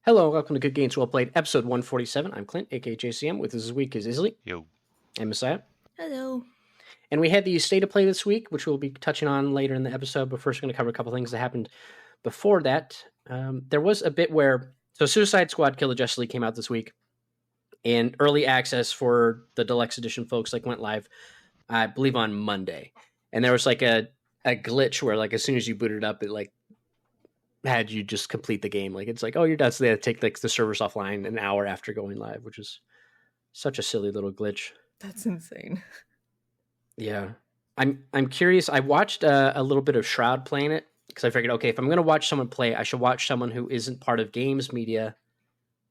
Hello, welcome to Good Games Well Played, episode 147. I'm Clint, aka JCM. With us this week is Isley. Yo. And Messiah. Hello. And we had the State of Play this week, which we'll be touching on later in the episode, but first we're going to cover a couple things that happened before that. There was a bit where... So Suicide Squad Kill the Justice League came out this week, and early access for the Deluxe Edition folks went live, I believe, on Monday. And there was a glitch where as soon as you booted it up, it had you just complete the game. It's oh, you're done. So they had to take the servers offline an hour after going live, which is such a silly little glitch. That's insane. Yeah. I'm curious. I watched a little bit of Shroud playing it because I figured, okay, if I'm going to watch someone play, I should watch someone who isn't part of games media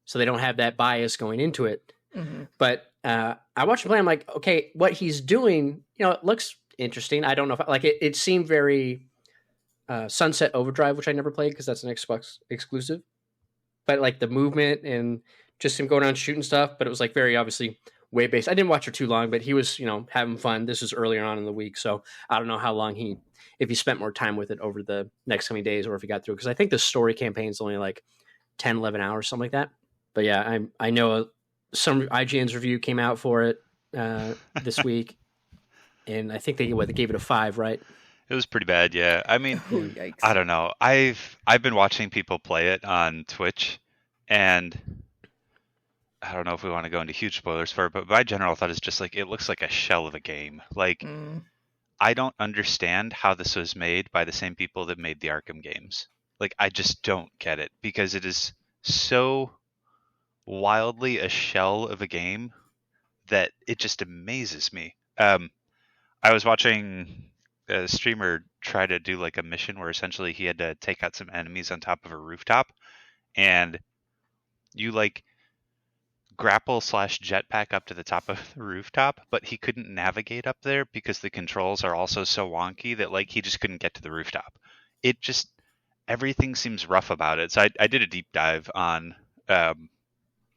so they don't have that bias going into it. Mm-hmm. But I watched him play. I'm like, okay, what he's doing, it looks interesting. I don't know if it seemed very Sunset Overdrive, which I never played because that's an Xbox exclusive. But the movement and just him going around shooting stuff, but it was very obviously way based. I didn't watch it too long, but he was, having fun. This was earlier on in the week, so I don't know how long if he spent more time with it over the next coming days or if he got through, because I think the story campaign is only 10, 11 hours, something like that. But yeah, I know some IGN's review came out for it this week, and I think they gave it a 5, right? It was pretty bad, yeah. I mean, Oh, yikes. I don't know. I've been watching people play it on Twitch, and I don't know if we want to go into huge spoilers for it, but my general thought is just it looks like a shell of a game. I don't understand how this was made by the same people that made the Arkham games. I just don't get it, because it is so wildly a shell of a game that it just amazes me. I was watching a streamer try to do a mission where essentially he had to take out some enemies on top of a rooftop, and you grapple / jetpack up to the top of the rooftop, but he couldn't navigate up there because the controls are also so wonky that he just couldn't get to the rooftop. It just, everything seems rough about it. So I did a deep dive on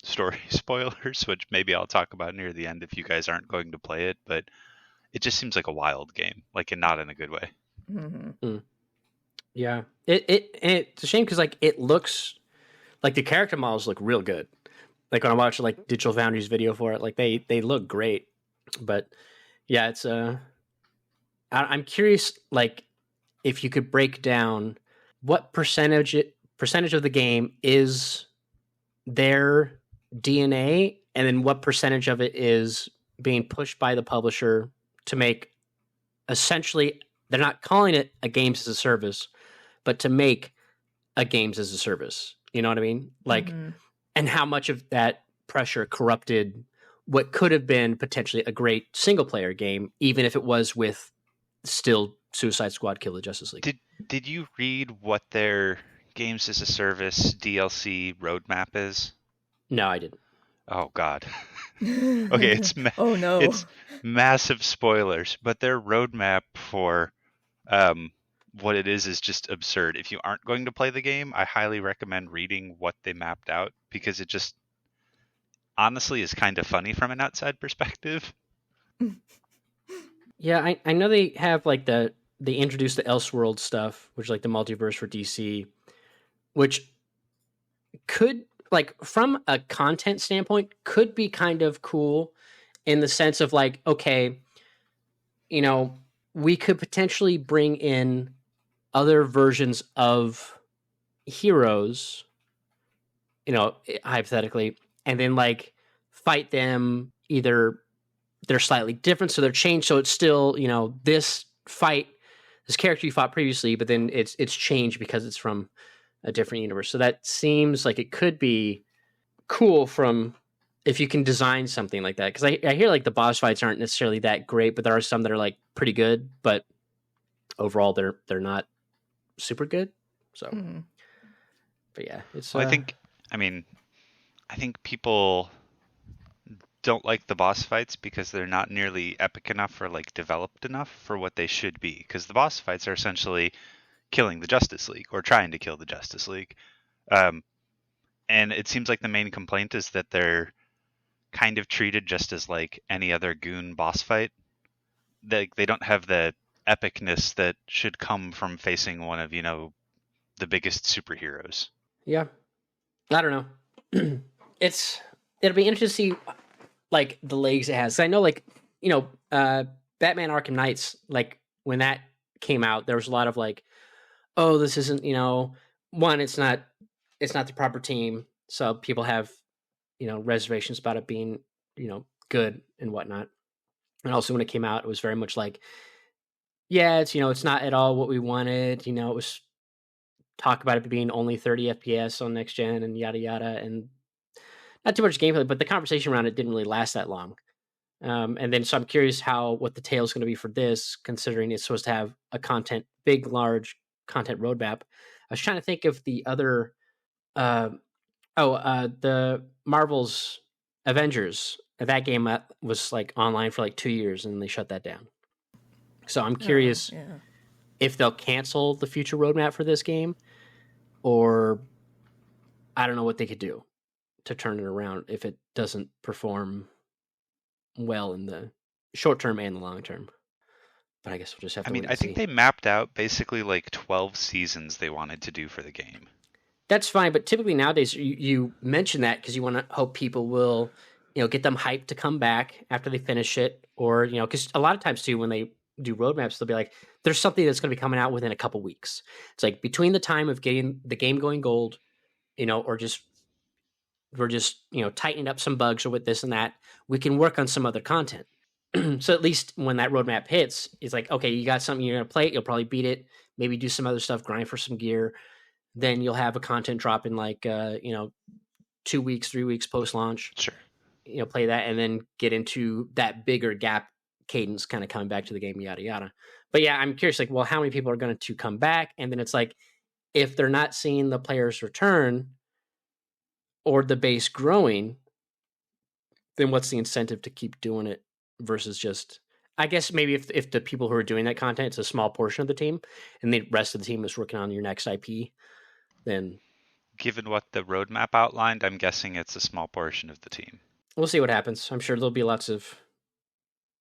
story spoilers, which maybe I'll talk about near the end if you guys aren't going to play it, but it just seems like a wild game, and not in a good way. Mm-hmm. Yeah, it's a shame because it looks the character models look real good. When I watch Digital Foundry's video for it, they look great. But yeah, it's I'm curious if you could break down what percentage of the game is their DNA, and then what percentage of it is being pushed by the publisher to make, essentially, they're not calling it a games as a service, but to make a games as a service. You know what I mean? And how much of that pressure corrupted what could have been potentially a great single player game, even if it was with still Suicide Squad Kill the Justice League. Did you read what their games as a service DLC roadmap is? No, I didn't. Oh God. Okay, oh no, it's massive spoilers, but their roadmap for what it is just absurd. If you aren't going to play the game, I highly recommend reading what they mapped out, because it just honestly is kind of funny from an outside perspective. Yeah, I know they have they introduced the Elseworld stuff, which is the multiverse for DC, which could from a content standpoint could be kind of cool in the sense of okay, we could potentially bring in other versions of heroes, hypothetically, and then fight them. Either they're slightly different, so they're changed, so it's still, this character you fought previously, but then it's changed because it's from a different universe. So that seems like it could be cool from if you can design something like that. Because I hear the boss fights aren't necessarily that great, but there are some that are pretty good, but overall they're not super good. So but yeah, it's well, I think people don't like the boss fights because they're not nearly epic enough or developed enough for what they should be, because the boss fights are essentially killing the Justice League or trying to kill the Justice League, and it seems like the main complaint is that they're kind of treated just as any other goon boss fight. They don't have the epicness that should come from facing one of the biggest superheroes. Yeah, I don't know. It'll be interesting to see like the legs it has. I know, like, Batman Arkham Knights, like when that came out, there was a lot of like, oh, this isn't, one, it's not the proper team, so people have reservations about it being good and whatnot. And also when it came out, it was very much like, yeah, it's not at all what we wanted. It was talk about it being only 30 FPS on next gen and yada yada, and not too much gameplay, but the conversation around it didn't really last that long. And then so I'm curious what the tale is going to be for this, considering it's supposed to have a large content roadmap. I was trying to think of the other, the Marvel's Avengers. That game was like online for like 2 years, and they shut that down. So I'm curious if they'll cancel the future roadmap for this game, or I don't know what they could do to turn it around if it doesn't perform well in the short term and the long term. But I guess we'll just have to wait and I think see. they mapped out basically like 12 seasons they wanted to do for the game. That's fine, but typically nowadays you mention that because you want to hope people will, get them hyped to come back after they finish it, or because a lot of times too when they do roadmaps, they'll be like, "There's something that's going to be coming out within a couple weeks." It's like between the time of getting the game going gold, or just we're just tightening up some bugs or with this and that, we can work on some other content. So at least when that roadmap hits, it's like, okay, you got something you're going to play it, you'll probably beat it, maybe do some other stuff, grind for some gear. Then you'll have a content drop in like 2 weeks, 3 weeks post launch. Sure. Play that and then get into that bigger gap cadence, kind of coming back to the game, yada yada. But yeah, I'm curious, like, well, how many people are going to come back? And then it's like, if they're not seeing the players return or the base growing, then what's the incentive to keep doing it versus just, I guess maybe if the people who are doing that content, it's a small portion of the team and the rest of the team is working on your next IP, then given what the roadmap outlined, I'm guessing it's a small portion of the team. We'll see what happens. I'm sure there'll be lots of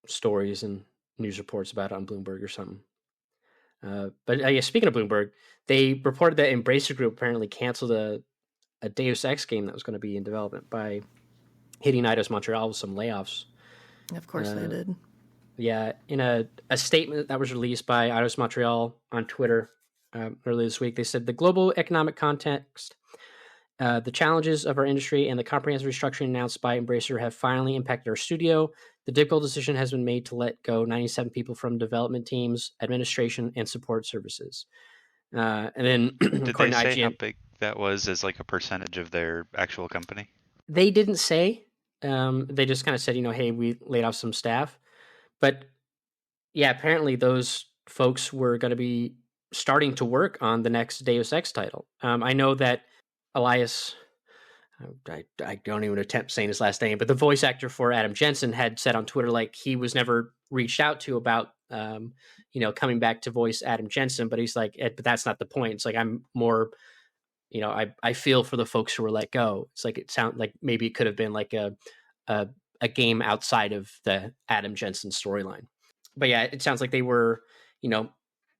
stories and news reports about it on Bloomberg or something. But speaking of Bloomberg, they reported that Embracer Group apparently canceled a Deus Ex game that was going to be in development by hitting Eidos Montreal with some layoffs. Of course they did. Yeah, in a statement that was released by Eidos Montreal on Twitter earlier this week, they said the global economic context, the challenges of our industry, and the comprehensive restructuring announced by Embracer have finally impacted our studio. The difficult decision has been made to let go 97 people from development teams, administration, and support services. And then, did they say IGN, how big that was as like a percentage of their actual company? They didn't say. They just kind of said, hey, we laid off some staff. But yeah, apparently those folks were going to be starting to work on the next Deus Ex title. I know that Elias, I don't even attempt saying his last name, but the voice actor for Adam Jensen had said on Twitter, like, he was never reached out to about, coming back to voice Adam Jensen, but he's like, but that's not the point. It's like, I'm more, I feel for the folks who were let go. It's like, it sounds like maybe it could have been like a game outside of the Adam Jensen storyline. But yeah, it sounds like they were,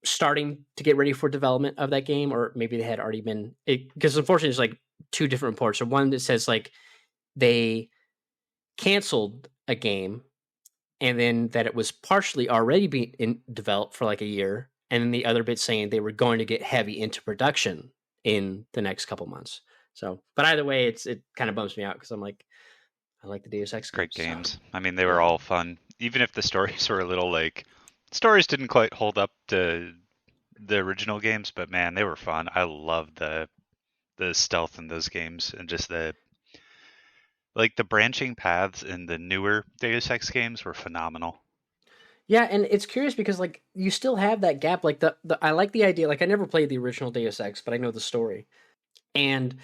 starting to get ready for development of that game, or maybe they had already been, because unfortunately there's like two different reports. So one that says like they canceled a game and then that it was partially already being developed for like a year. And then the other bit saying they were going to get heavy into production in the next couple months. So, but either way, it kind of bums me out because I'm like, I like the Deus Ex Great games. games. I mean, they were all fun. Even if the stories were a little like, stories didn't quite hold up to the original games, but man, they were fun. I loved the stealth in those games and just the branching paths in the newer Deus Ex games were phenomenal. Yeah, and it's curious because like you still have that gap. Like the I like the idea. Like I never played the original Deus Ex, but I know the story. And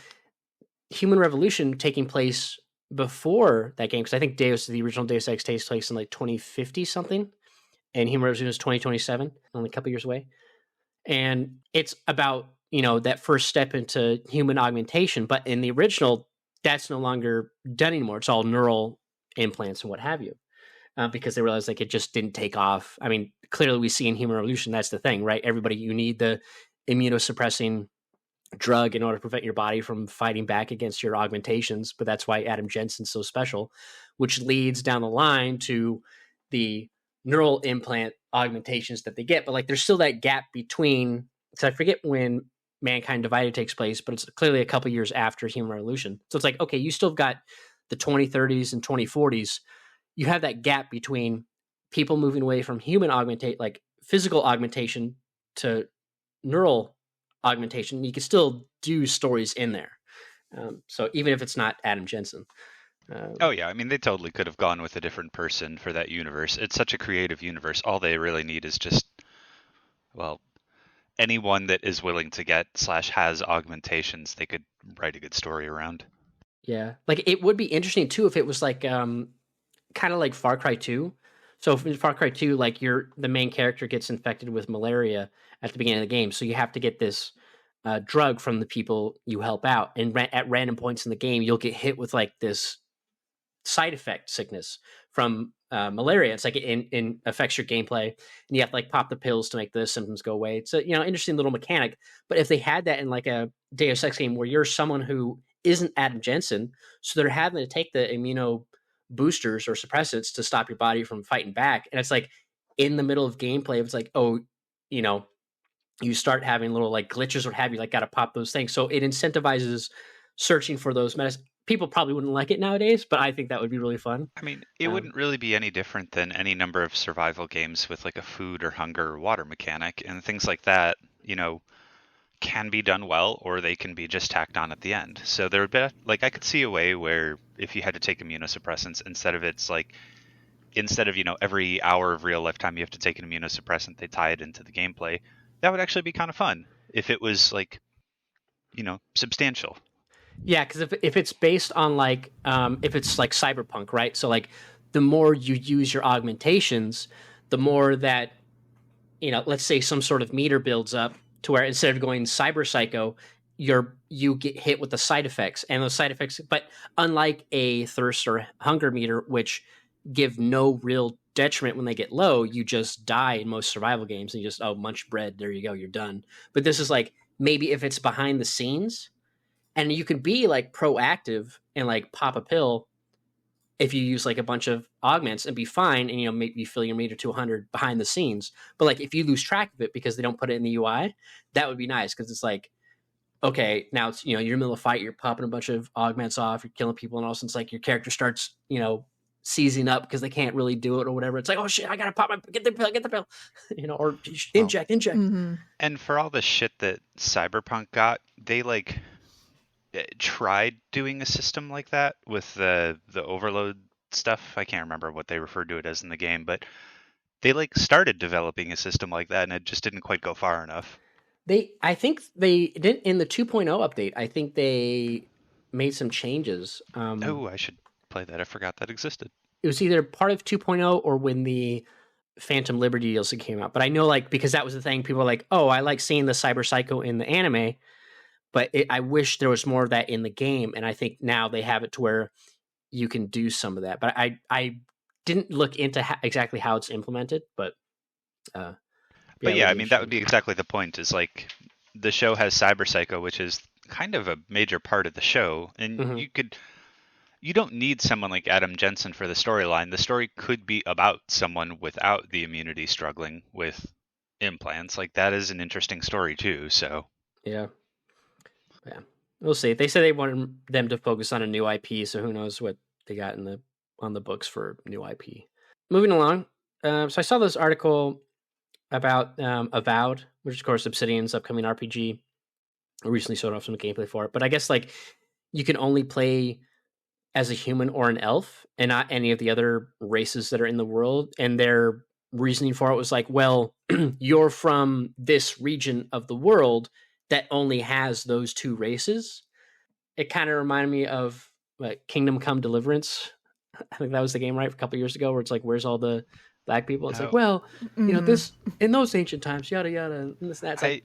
Human Revolution taking place before that game, because I think the original Deus Ex takes place in like 2050 something, and Human Revolution is 2027, only a couple years away. And it's about that first step into human augmentation, but in the original, that's no longer done anymore. It's all neural implants and what have you, because they realized like it just didn't take off. I mean, clearly we see in Human Revolution that's the thing, right? Everybody, you need the immunosuppressing drug in order to prevent your body from fighting back against your augmentations. But that's why Adam Jensen's so special, which leads down the line to the neural implant augmentations that they get. But like, there's still that gap between, so I forget when Mankind Divided takes place, but it's clearly a couple years after Human Revolution. So it's like, okay, you still got the 2030s and 2040s. You have that gap between people moving away from human augmentation, like physical augmentation, to neural augmentation. You can still do stories in there. So even if it's not Adam Jensen. Oh yeah, I mean, they totally could have gone with a different person for that universe. It's such a creative universe. All they really need is just, well, anyone that is willing to get / has augmentations. They could write a good story around. Yeah, like it would be interesting too if it was like kind of like Far Cry 2. So in Far Cry 2, like the main character gets infected with malaria at the beginning of the game, so you have to get this drug from the people you help out, and at random points in the game, you'll get hit with like this side effect sickness from malaria. It's like it affects your gameplay, and you have to like pop the pills to make the symptoms go away. It's a interesting little mechanic. But if they had that in like a Deus Ex game where you're someone who isn't Adam Jensen, so they're having to take the immuno boosters or suppressants to stop your body from fighting back, and it's like in the middle of gameplay, it's like, oh, you start having little like glitches or have you like got to pop those things. So it incentivizes searching for those medicines. People probably wouldn't like it nowadays, but I think that would be really fun. I mean, it wouldn't really be any different than any number of survival games with like a food or hunger or water mechanic, and things like that, can be done well, or they can be just tacked on at the end. So there would be, like, I could see a way where if you had to take immunosuppressants, instead of every hour of real life time you have to take an immunosuppressant, they tie it into the gameplay. That would actually be kind of fun if it was like, substantial. Yeah, because if it's based on like if it's like Cyberpunk, right? So like the more you use your augmentations, the more that let's say some sort of meter builds up to where instead of going cyber psycho, you get hit with the side effects, and those side effects. But unlike a thirst or hunger meter, which give no real detriment when they get low, you just die in most survival games, and you just munch bread, there you go, you're done. But this is like maybe if it's behind the scenes. And you can be like proactive and like pop a pill if you use like a bunch of augments and be fine, and maybe fill your meter to 100 behind the scenes. But like if you lose track of it because they don't put it in the UI, that would be nice, because it's like, okay, now it's you're in the middle of a fight, you're popping a bunch of augments off, you're killing people, and all of a sudden it's like your character starts seizing up because they can't really do it or whatever. It's like, oh shit, I gotta pop get the pill, or inject. Mm-hmm. And for all the shit that Cyberpunk got, they like tried doing a system like that with the overload stuff. I can't remember what they referred to it as in the game, but they like started developing a system like that, and it just didn't quite go far enough. I think they didn't in the 2.0 update. I think they made some changes. I should play that. I forgot that existed. It was either part of 2.0 or when the Phantom Liberty DLC came out. But I know, like, because that was the thing, people were like, oh, I like seeing the Cyber Psycho in the anime, but I wish there was more of that in the game. And I think now they have it to where you can do some of that. But I didn't look into exactly how it's implemented, but yeah, I mean, that would be exactly the point, is like the show has Cyber Psycho, which is kind of a major part of the show. And you don't need someone like Adam Jensen for the storyline. The story could be about someone without the immunity struggling with implants. Like, that is an interesting story too. So yeah, we'll see. They said they wanted them to focus on a new IP, so who knows what they got on the books for new IP. Moving along, so I saw this article about Avowed, which of course Obsidian's upcoming RPG. I recently showed off some gameplay for it, but I guess like you can only play as a human or an elf and not any of the other races that are in the world. And their reasoning for it was like, well, you're from this region of the world that only has those two races. It kind of reminded me of Kingdom Come Deliverance. I think that was the game, right, a couple years ago, where it's like, where's all the black people? It's like, well, this in those ancient times, yada yada, and this and that. Like,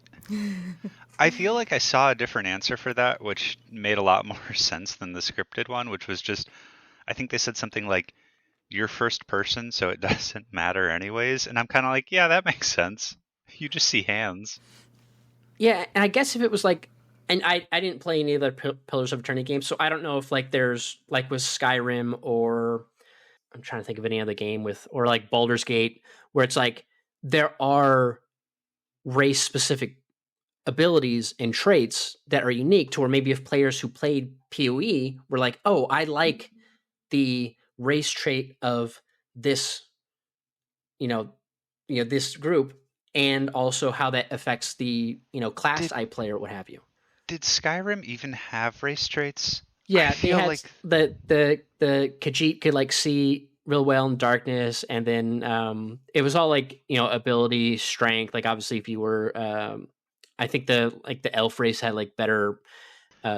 I feel like I saw a different answer for that, which made a lot more sense than the scripted one, which was just, I think they said something like, you're first person, so it doesn't matter anyways. And I'm kind of like, yeah, that makes sense. You just see hands. Yeah, and I guess if it was like and I didn't play any of the Pillars of Eternity games, so I don't know if like there's like with Skyrim or I'm trying to think of any other game with or like Baldur's Gate where it's like there are race specific abilities and traits that are unique to where maybe if players who played PoE were like, oh, I like the race trait of this, this group, and also how that affects the class I play or what have you. Did Skyrim even have race traits? Yeah, they had like the Khajiit could like see real well in darkness, and then it was all like ability, strength. Like obviously, if you were, I think the elf race had like better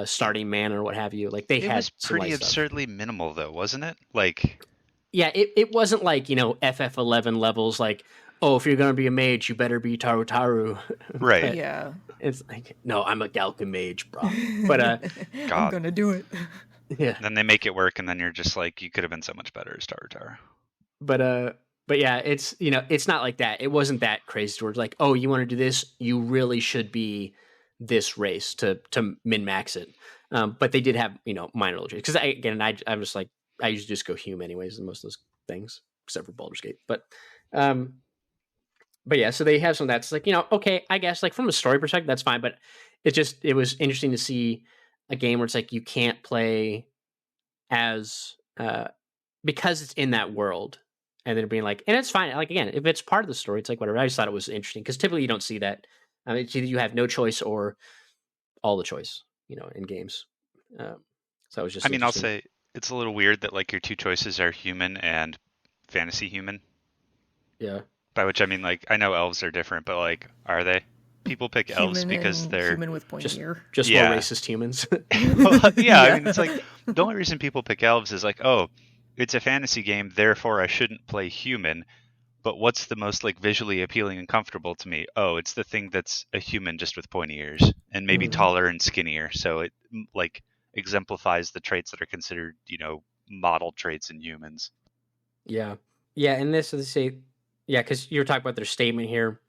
starting mana or what have you. Like it was pretty absurdly minimal though, wasn't it? Like, yeah, it wasn't like FF11 levels. Like, oh, if you're gonna be a mage, you better be Taru. Right. Yeah. It's like, no, I'm a Galka mage, bro. But I'm gonna do it. Yeah. Then they make it work, and then you're just like, you could have been so much better as Taru. But yeah, it's it's not like that. It wasn't that crazy towards like, oh, you want to do this, you really should be this race to min max it. But they did have minor little changes because I'm just like I usually just go hume anyways in most of those things except for Baldur's Gate. But yeah, so they have some of that. It's like, okay, I guess like from a story perspective, that's fine. But it was interesting to see a game where it's like you can't play as because it's in that world, and then being like, and it's fine. Like again, if it's part of the story, it's like whatever. I just thought it was interesting because typically you don't see that. It's either you have no choice or all the choice, in games. So it was just. I mean, I'll say it's a little weird that like your two choices are human and fantasy human. Yeah. By which I mean, like, I know elves are different, but like, are they? People pick elves because they're human with pointy ear. Just more racist humans. Well, yeah, I mean, it's like the only reason people pick elves is like, oh, it's a fantasy game, therefore I shouldn't play human. But what's the most like visually appealing and comfortable to me? Oh, it's the thing that's a human just with pointy ears and maybe taller and skinnier, so it like exemplifies the traits that are considered, model traits in humans. Yeah, and this is say. Yeah, because you were talking about their statement here.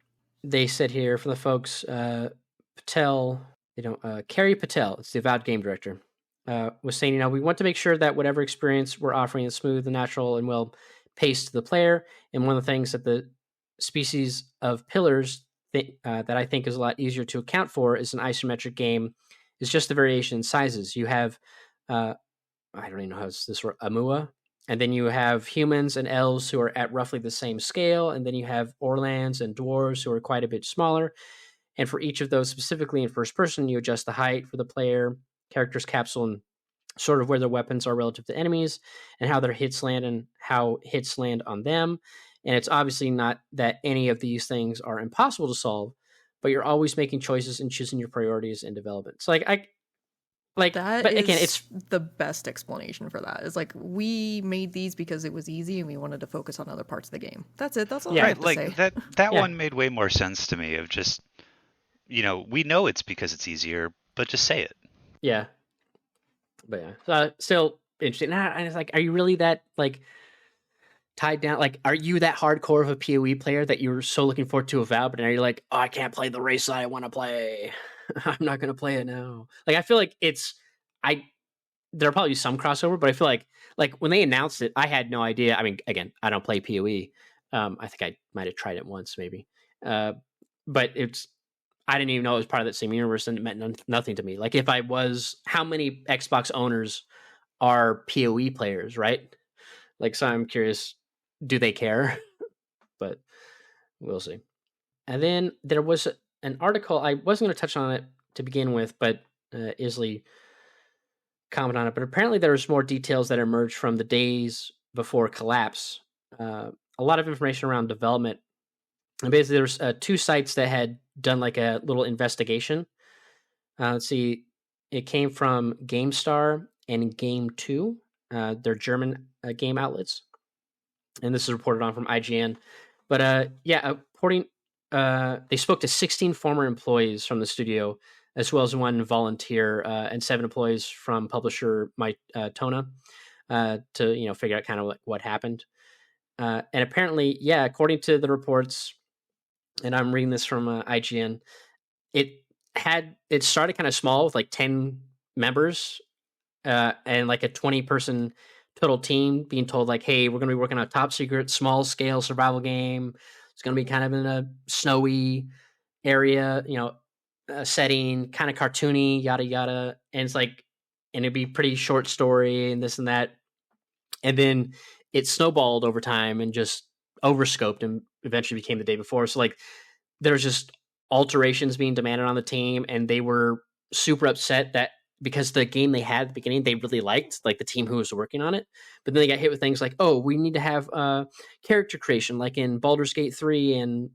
They said here from the folks, Patel, Carrie Patel, it's the Avowed game director, was saying, we want to make sure that whatever experience we're offering is smooth and natural and well paced to the player. And one of the things that the species of pillars that I think is a lot easier to account for is an isometric game is just the variation in sizes. You have, I don't even know how this word, Amua. And then you have humans and elves who are at roughly the same scale. And then you have Orlands and dwarves who are quite a bit smaller. And for each of those specifically in first person, you adjust the height for the player, character's capsule, and sort of where their weapons are relative to enemies and how their hits land and how hits land on them. And it's obviously not that any of these things are impossible to solve, but you're always making choices and choosing your priorities in development. So it's the best explanation for that. It's like we made these because it was easy and we wanted to focus on other parts of the game. That's it. That's all I have to say. That one made way more sense to me of just, we know it's because it's easier, but just say it. Yeah. But yeah, so still interesting. And it's like, are you really that like tied down? Like, are you that hardcore of a PoE player that you're so looking forward to Avowed, but now you're like, oh, I can't play the race that I want to play. I'm not going to play it now. Like, I feel like there'll probably be some crossover, but I feel like when they announced it, I had no idea. I mean, again, I don't play PoE. I think I might have tried it once maybe. But I didn't even know it was part of that same universe, and it meant nothing to me. Like if I was, how many Xbox owners are PoE players, right? Like, so I'm curious, do they care? But we'll see. And then there was an article, I wasn't going to touch on it to begin with, but Isley commented on it. But apparently there's more details that emerged from the days before Collapse. A lot of information around development. And basically there's 2 sites that had done like a little investigation. Let's see, it came from GameStar and Game2. They're German game outlets. And this is reported on from IGN. But they spoke to 16 former employees from the studio, as well as 1 volunteer and 7 employees from publisher Tona to figure out kind of like what happened. And apparently, according to the reports, and I'm reading this from IGN, it started kind of small with like 10 members and like a 20-person total team being told like, hey, we're going to be working on a top secret, small scale survival game. It's going to be kind of in a snowy area, setting, kind of cartoony, yada, yada. And it's like, and it'd be pretty short story and this and that. And then it snowballed over time and just overscoped and eventually became the day before. So like there's just alterations being demanded on the team, and they were super upset that because the game they had at the beginning they really liked, like the team who was working on it, but then they got hit with things like, oh, we need to have character creation like in Baldur's Gate 3 and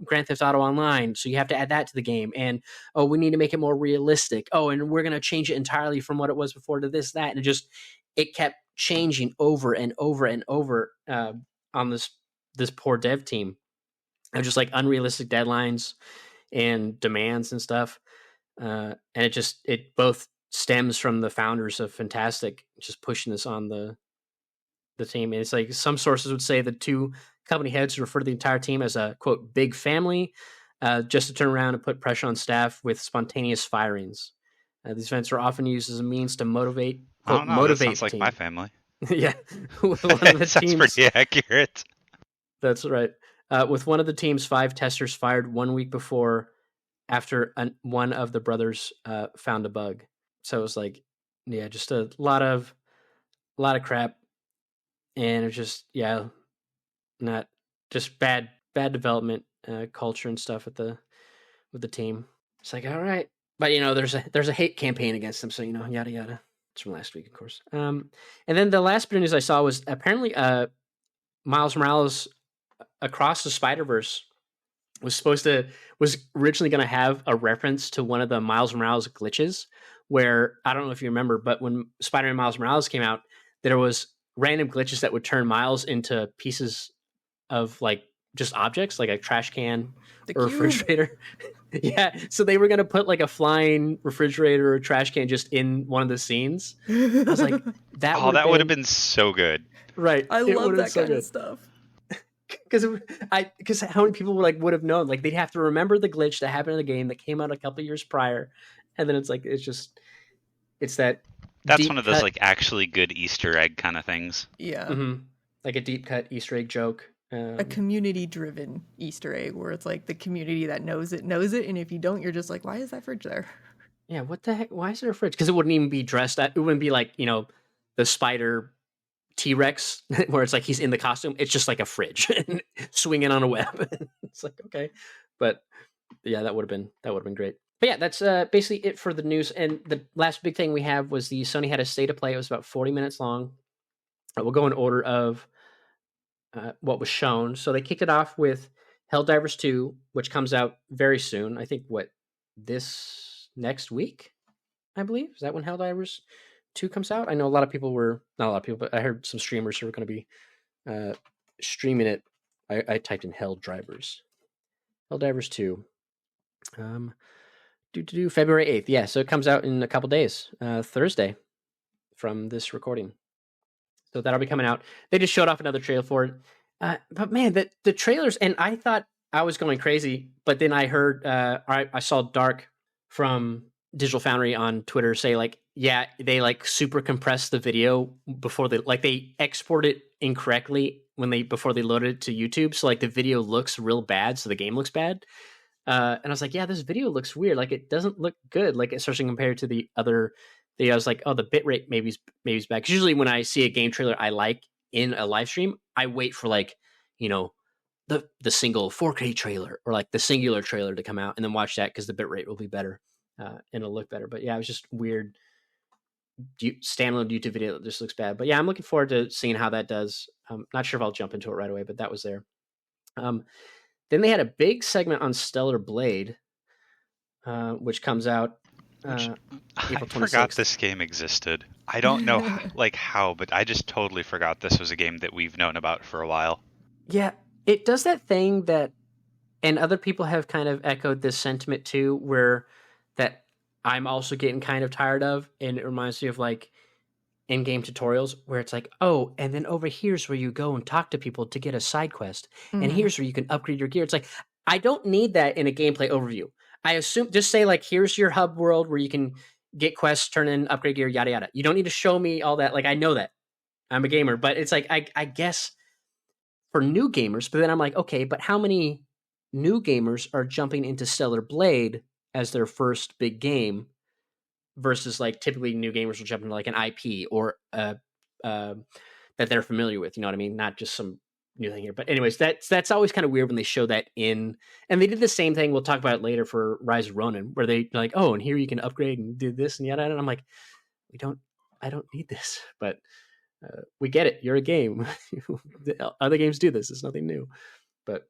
Grand Theft Auto Online, so you have to add that to the game, and oh, we need to make it more realistic, oh, and we're going to change it entirely from what it was before to this, that, and it kept changing over and over and over on this poor dev team, of just like unrealistic deadlines and demands and stuff. And it both stems from the founders of Fantastic just pushing this on the team. And it's like some sources would say the two company heads refer to the entire team as a, quote, big family, just to turn around and put pressure on staff with spontaneous firings. These events are often used as a means to motivate, quote, motivate. That sounds like my family. Yeah. One of the sounds pretty accurate. That's right. With one of the team's 5 testers fired 1 week before after one of the brothers found a bug. So it was like, yeah, just a lot of crap. And it's just, yeah, not just bad development culture and stuff with the team. It's like, all right. But, there's a hate campaign against them. So, yada, yada. It's from last week, of course. And then the last bit of news I saw was apparently Miles Morales Across the Spider-Verse was originally going to have a reference to one of the Miles Morales glitches, where, I don't know if you remember, but when Spider-Man Miles Morales came out, there was random glitches that would turn Miles into pieces of like just objects, like a trash can or refrigerator. Yeah, so they were going to put like a flying refrigerator or trash can just in one of the scenes. I was like, that would have been so good. Right. I love that kind of stuff. Because how many people would have known? Like, they'd have to remember the glitch that happened in the game that came out a couple years prior, and then it's that. That's one of those like actually good Easter egg kind of things. Yeah, mm-hmm. Like a deep cut Easter egg joke. A community driven Easter egg where it's like the community that knows it, and if you don't, you're just like, why is that fridge there? Yeah, what the heck? Why is there a fridge? Because it wouldn't even be dressed. It wouldn't be like the spider T-Rex where it's like he's in the costume. It's just like a fridge swinging on a web. It's like, okay, but yeah, that would have been great. But yeah, that's basically it for the news. And the last big thing we have was the Sony had a state of play. It was about 40 minutes long. We'll go in order of what was shown. So they kicked it off with Helldivers 2, which comes out very soon. I think this next week, I believe. Is that when Helldivers 2 comes out? I know not a lot of people, but I heard some streamers who are going to be streaming it. I typed in Helldivers 2. February 8th. Yeah, so it comes out in a couple days, Thursday from this recording. So that'll be coming out. They just showed off another trailer for it. But man, the trailers, and I thought I was going crazy, but then I heard, I saw Dark from Digital Foundry on Twitter say like, yeah, they like super compressed the video before they export it incorrectly before they loaded it to YouTube. So like the video looks real bad. So the game looks bad. And I was like, yeah, this video looks weird. Like it doesn't look good. Like especially compared to the other video. I was like, oh, the bitrate maybe is bad. Cause usually when I see a game trailer I like in a live stream, I wait for like, the single 4K trailer or like the singular trailer to come out and then watch that because the bitrate will be better and it'll look better. But yeah, it was just weird. Standalone YouTube video that just looks bad. But yeah, I'm looking forward to seeing how that does. I'm not sure if I'll jump into it right away, but that was there. Then they had a big segment on Stellar Blade, which comes out April 26th. I forgot this game existed. I don't know how, but I just totally forgot this was a game that we've known about for a while. Yeah, it does that thing that, and other people have kind of echoed this sentiment too, where that I'm also getting kind of tired of, and it reminds me of like in-game tutorials where it's like, oh, and then over here's where you go and talk to people to get a side quest, and here's where you can upgrade your gear. It's like, I don't need that in a gameplay overview. I assume just say like, here's your hub world where you can get quests, turn in upgrade gear, yada yada. You don't need to show me all that. Like, I know that. I'm a gamer, but it's like I guess for new gamers. But then I'm like, okay, but how many new gamers are jumping into Stellar Blade as their first big game versus like typically new gamers will jump into like an IP or that they're familiar with. You know what I mean? Not just some new thing here. But anyways, that's always kind of weird when they show that in. And they did the same thing. We'll talk about it later for Rise of Ronin, where they like, oh, and here you can upgrade and do this and yada. And I'm like, I don't need this, but we get it. You're a game. Other games do this. It's nothing new. But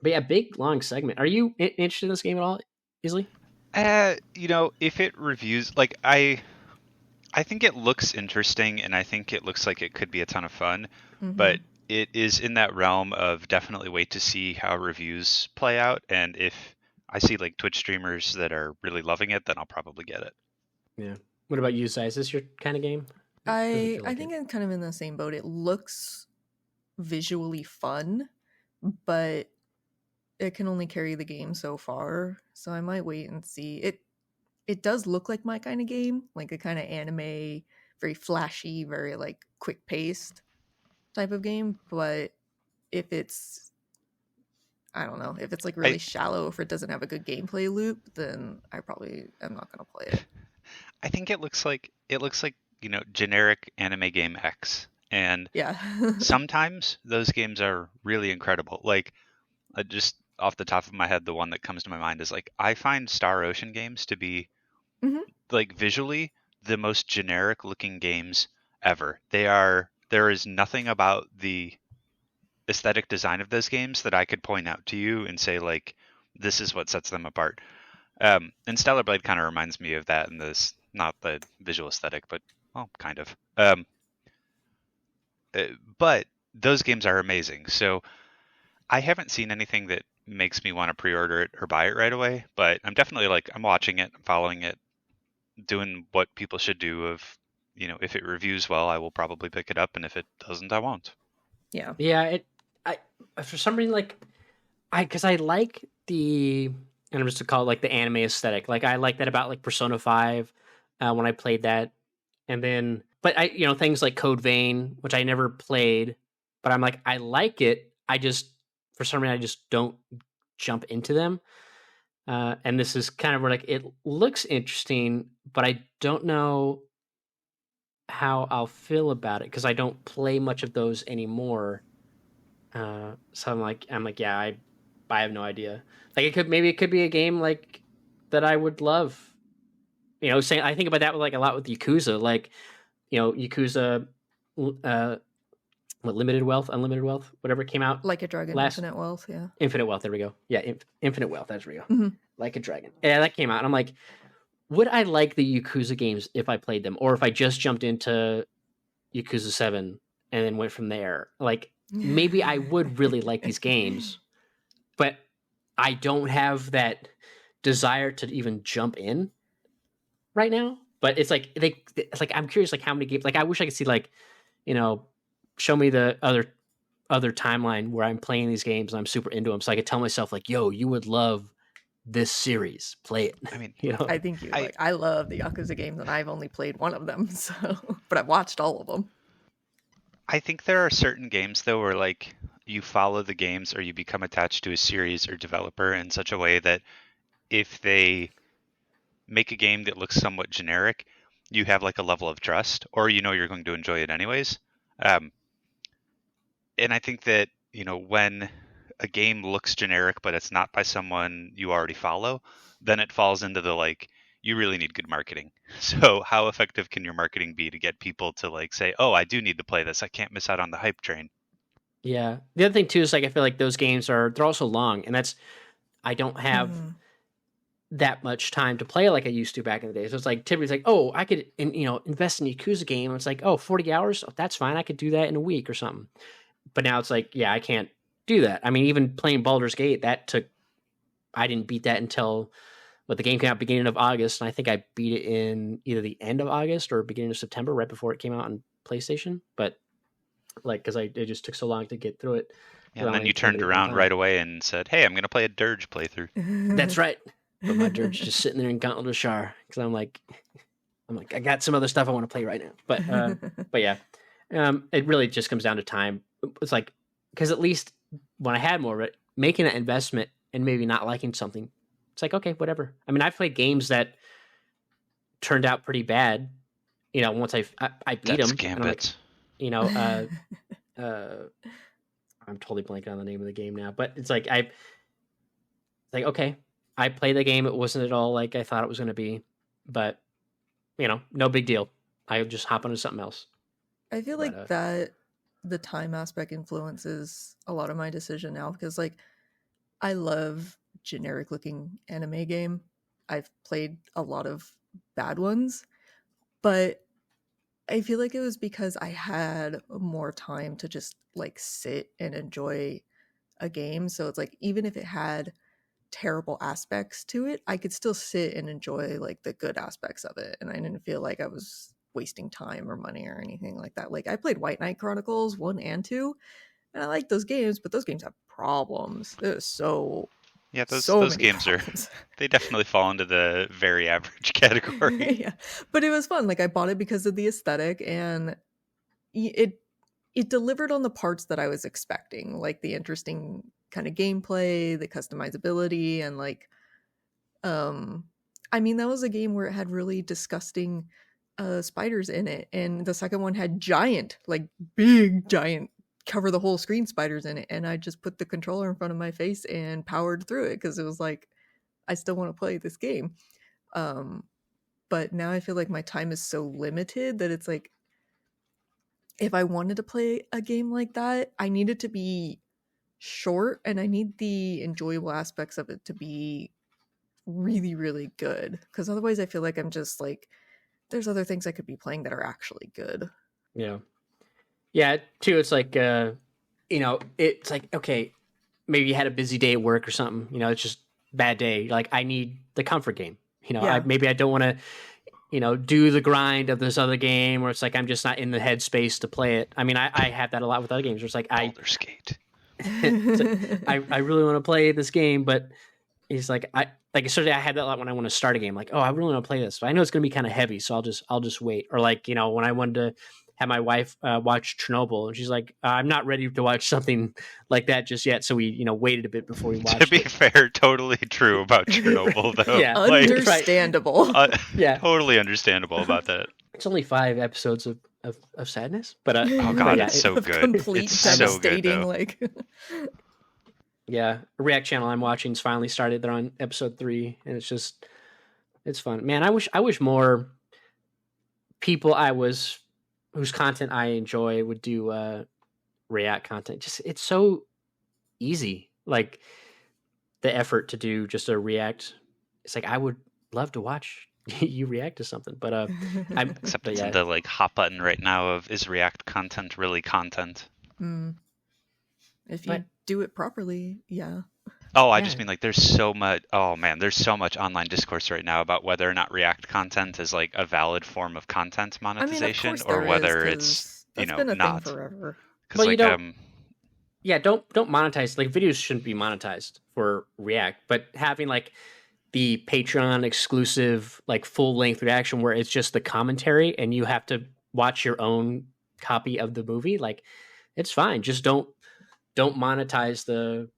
yeah, big long segment. Are you interested in this game at all, Easily? If it reviews, like I think it looks interesting, and I think it looks like it could be a ton of fun. But it is in that realm of definitely wait to see how reviews play out, and if I see like Twitch streamers that are really loving it, then I'll probably get it. Yeah. What about you, Sai? Is this your kind of game? I think I'm kind of in the same boat. It looks visually fun, but it can only carry the game so far. So I might wait and see. It does look like my kind of game, like a kind of anime, very flashy, very like quick paced type of game. But if it's, I don't know, if it's like really shallow, if it doesn't have a good gameplay loop, then I probably am not going to play it. I think it looks like generic anime game X, and yeah, sometimes those games are really incredible. Like, just off the top of my head, the one that comes to my mind is like, I find Star Ocean games to be like visually the most generic looking games ever. There is nothing about the aesthetic design of those games that I could point out to you and say like, this is what sets them apart. And Stellar Blade kind of reminds me of that in this, not the visual aesthetic, but well, kind of. But those games are amazing. So I haven't seen anything that makes me want to pre-order it or buy it right away, but I'm definitely like, I'm watching it, I'm following it, doing what people should do of, if it reviews well, I will probably pick it up, and if it doesn't, I won't. Yeah. Yeah, I for some reason, like, because I like the, and I'm just to call it like the anime aesthetic. Like, I like that about like Persona 5 when I played that. And then, but things like Code Vein, which I never played, but I'm like, I like it. I just, for some reason, I just don't jump into them. And this is kind of where like, it looks interesting, but I don't know how I'll feel about it because I don't play much of those anymore. So I'm like, yeah, I have no idea. Like, it could be a game like that I would love. Saying I think about that with like a lot with Yakuza, like, Yakuza, Unlimited Wealth, whatever came out. Like a Dragon, Infinite Wealth, yeah. Infinite Wealth, there we go. Yeah, Infinite Wealth, that's where we go. Like a Dragon. Yeah, that came out. And I'm like, would I like the Yakuza games if I played them? Or if I just jumped into Yakuza 7 and then went from there? Like, maybe I would really like these games, but I don't have that desire to even jump in right now. But it's like I'm curious, like how many games. Like, I wish I could see like, show me the other timeline where I'm playing these games and I'm super into them, so I could tell myself like, yo, you would love this series. Play it. I mean, I think you like. I love the Yakuza games, and I've only played one of them, so but I've watched all of them. I think there are certain games though where like you follow the games or you become attached to a series or developer in such a way that if they make a game that looks somewhat generic, you have like a level of trust, or you're going to enjoy it anyways. And I think that when a game looks generic but it's not by someone you already follow, then it falls into the like, you really need good marketing. So how effective can your marketing be to get people to like say, oh, I do need to play this, I can't miss out on the hype train? Yeah. The other thing too is like, I feel like those games they're also long, and I don't have that much time to play like I used to back in the day. So it's like, typically it's like, oh, I could invest in a Yakuza game. It's like, oh, 40 hours, oh, that's fine, I could do that in a week or something. But now it's like, yeah, I can't do that. I mean, even playing Baldur's Gate, I didn't beat that until the game came out beginning of August, and I think I beat it in either the end of August or beginning of September, right before it came out on PlayStation. But like, because it just took so long to get through it. Yeah, and then you turned around right away and said, hey, I'm going to play a Dirge playthrough. That's right. But my dirt's just sitting there in Gauntlet of Shar because I'm like, I got some other stuff I want to play right now. But yeah, it really just comes down to time. It's like, because at least when I had more of it, making that investment and maybe not liking something, it's like, okay, whatever. I mean, I've played games that turned out pretty bad. Once I beat That's them, Gambit. I'm totally blanking on the name of the game now, but it's like okay, I played the game. It wasn't at all like I thought it was going to be, but no big deal. I just hop onto something else. I feel like that the time aspect influences a lot of my decision now, because like I love generic looking anime game. I've played a lot of bad ones, but I feel like it was because I had more time to just like sit and enjoy a game. So it's like, even if it had terrible aspects to it, I could still sit and enjoy like the good aspects of it. And I didn't feel like I was wasting time or money or anything like that. Like I played White Knight Chronicles 1 and 2, and I like those games, but those games have problems. There's so those many games problems. they definitely fall into the very average category. Yeah, but it was fun. Like I bought it because of the aesthetic, and it delivered on the parts that I was expecting, like the interesting kind of gameplay, the customizability, and like I mean, that was a game where it had really disgusting spiders in it, and the second one had giant, like big giant, cover the whole screen spiders in it, and I just put the controller in front of my face and powered through it because it was like, I still want to play this game. But now I feel like my time is so limited that it's like, if I wanted to play a game like that, I need it to be short, and I need the enjoyable aspects of it to be really, really good. Because otherwise I feel like I'm just like, there's other things I could be playing that are actually good. Yeah. Yeah, too, it's like, it's like, okay, maybe you had a busy day at work or something, it's just bad day. Like, I need the comfort game. Maybe I don't want to, do the grind of this other game where it's like I'm just not in the headspace to play it. I mean, I have that a lot with other games where it's like Baldur's Gate. I really want to play this game, but it's like certainly I had that a lot when I want to start a game. Like, oh, I really want to play this, but I know it's going to be kind of heavy, so I'll just wait. Or like, when I wanted to have my wife watch Chernobyl, and she's like, I'm not ready to watch something like that just yet, so we waited a bit before we watched it. To be fair, totally true about Chernobyl, though. Yeah, understandable. Yeah, totally understandable about that. It's only 5 episodes of sadness, but oh god, yeah, it's so good. Complete it's devastating, so good, like. Yeah, a React channel I'm watching's finally started. They're on episode 3, and it's fun. Man, I wish more people whose content I enjoy would do React content. Just, it's so easy. Like, the effort to do just a React. It's like, I would love to watch you react to something, but except it's in the like hot button right now of, is React content really content? If you do it properly, yeah. Oh, I just mean like there's so much. Oh man, there's so much online discourse right now about whether or not React content is like a valid form of content monetization, I mean, or whether it's been a not. Thing forever. Well, like, don't monetize. Like, videos shouldn't be monetized for React, but having like the Patreon exclusive, like full length reaction where it's just the commentary and you have to watch your own copy of the movie, like, it's fine. Just don't monetize the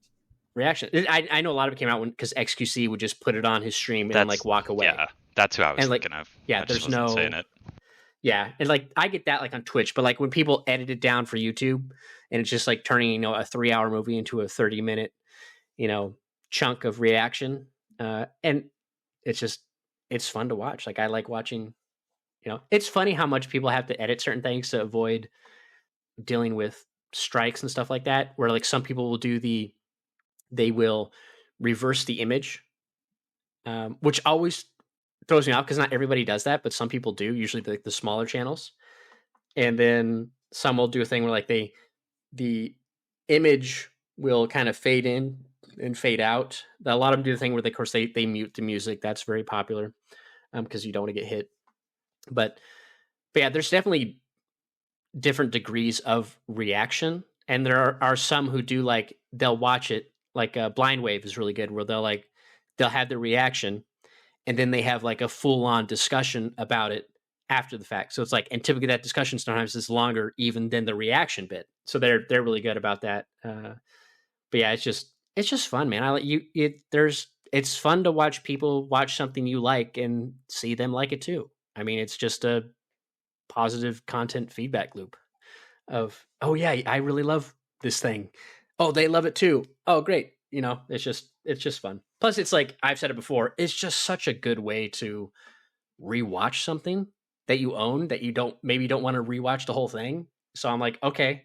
reaction. I know a lot of it came out because XQC would just put it on his stream and then like walk away. Yeah, that's who I was thinking of. Yeah, there's no saying it. Yeah, and like I get that like on Twitch, but like when people edit it down for YouTube and it's just like turning a 3-hour movie into a 30-minute chunk of reaction, and it's fun to watch. Like, I like watching. It's funny how much people have to edit certain things to avoid dealing with strikes and stuff like that, where like some people will they will reverse the image, which always throws me off because not everybody does that, but some people do, usually the smaller channels. And then some will do a thing where like the image will kind of fade in and fade out. A lot of them do the thing where they mute the music. That's very popular because you don't want to get hit. But yeah, there's definitely different degrees of reaction, and there are some who do like, they'll watch it like Blind Wave is really good, where they'll like they'll have the reaction, and then they have like a full-on discussion about it after the fact. So it's like, and typically that discussion sometimes is longer even than the reaction bit. So they're really good about that. But yeah, it's just fun, man. It's fun to watch people watch something you like and see them like it too. I mean, it's just a positive content feedback loop of, oh yeah, I really love this thing. Oh, they love it too. Oh, great. It's just fun. Plus, it's like I've said it before, it's just such a good way to rewatch something that you own that you don't want to rewatch the whole thing. So I'm like, okay,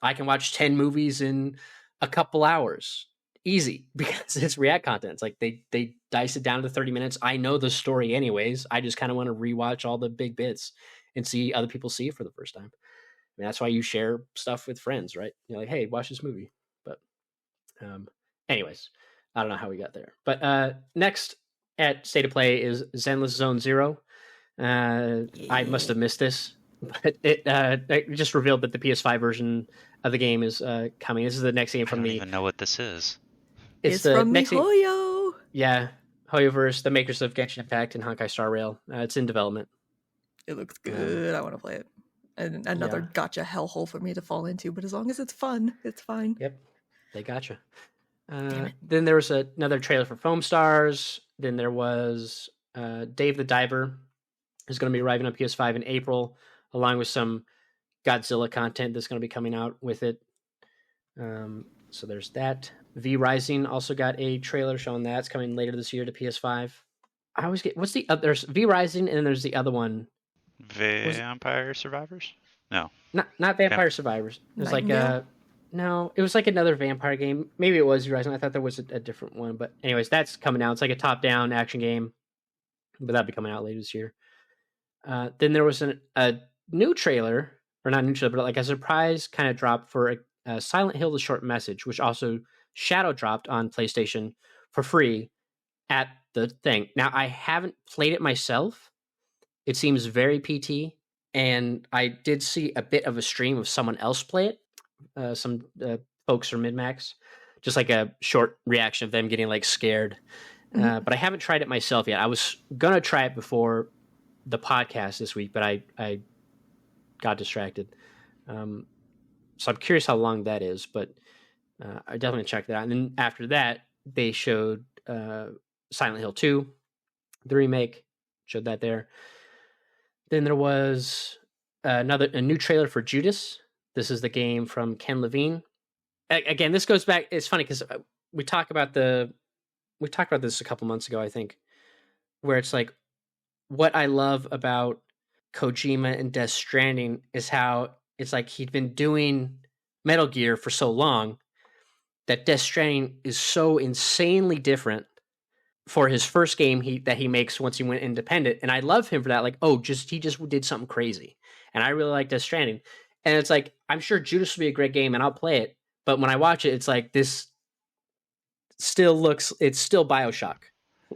I can watch 10 movies in a couple hours. Easy, because it's React content. It's like they dice it down to 30 minutes. I know the story anyways. I just kind of want to rewatch all the big bits and see other people see it for the first time. I mean, that's why you share stuff with friends, right? You're like, hey, watch this movie. But anyways, I don't know how we got there. But next at State of Play is Zenless Zone Zero. I must have missed this, but it just revealed that the PS5 version of the game is coming. This is the next game from I don't even know what this is. It's the from next MiHoYo. Yeah, HoYoverse, the makers of Genshin Impact and Honkai Star Rail. It's in development. It looks good. I want to play it. And another gotcha hellhole for me to fall into, but as long as it's fun, it's fine. Yep, they gotcha. Then there was another trailer for Foam Stars. Then there was Dave the Diver is going to be arriving on PS5 in April, along with some Godzilla content that's going to be coming out with it. So there's that. V Rising also got a trailer showing that. It's coming later this year to PS5. I always get, what's the other? There's V Rising, and then there's the other one. Vampire Survivors? No. Not Vampire Survivors. It was no, it was like another vampire game. Maybe it was V Rising. I thought there was a different one. But anyways, that's coming out. It's like a top-down action game. But that'll be coming out later this year. Then there was a new trailer, or not a new trailer, but like a surprise kind of drop for Silent Hill: The Short Message, which also shadow dropped on PlayStation for free at the thing. Now, I haven't played it myself. It seems very PT, and I did see a bit of a stream of someone else play it. Some folks from MidMax, just like a short reaction of them getting like scared. But I haven't tried it myself yet. I was gonna try it before the podcast this week, but I got distracted. So I'm curious how long that is, but I definitely checked that out. And then after that, they showed Silent Hill 2, the remake, showed that there. Then there was a new trailer for Judas. This is the game from Ken Levine. Again, this goes back. It's funny because we talked about this a couple months ago, I think, where it's like, what I love about Kojima and Death Stranding is how it's like he'd been doing Metal Gear for so long that Death Stranding is so insanely different for his first game that he makes once he went independent. And I love him for that. Like, he just did something crazy. And I really like Death Stranding. And it's like, I'm sure Judas will be a great game and I'll play it. But when I watch it, it's like this it's still BioShock.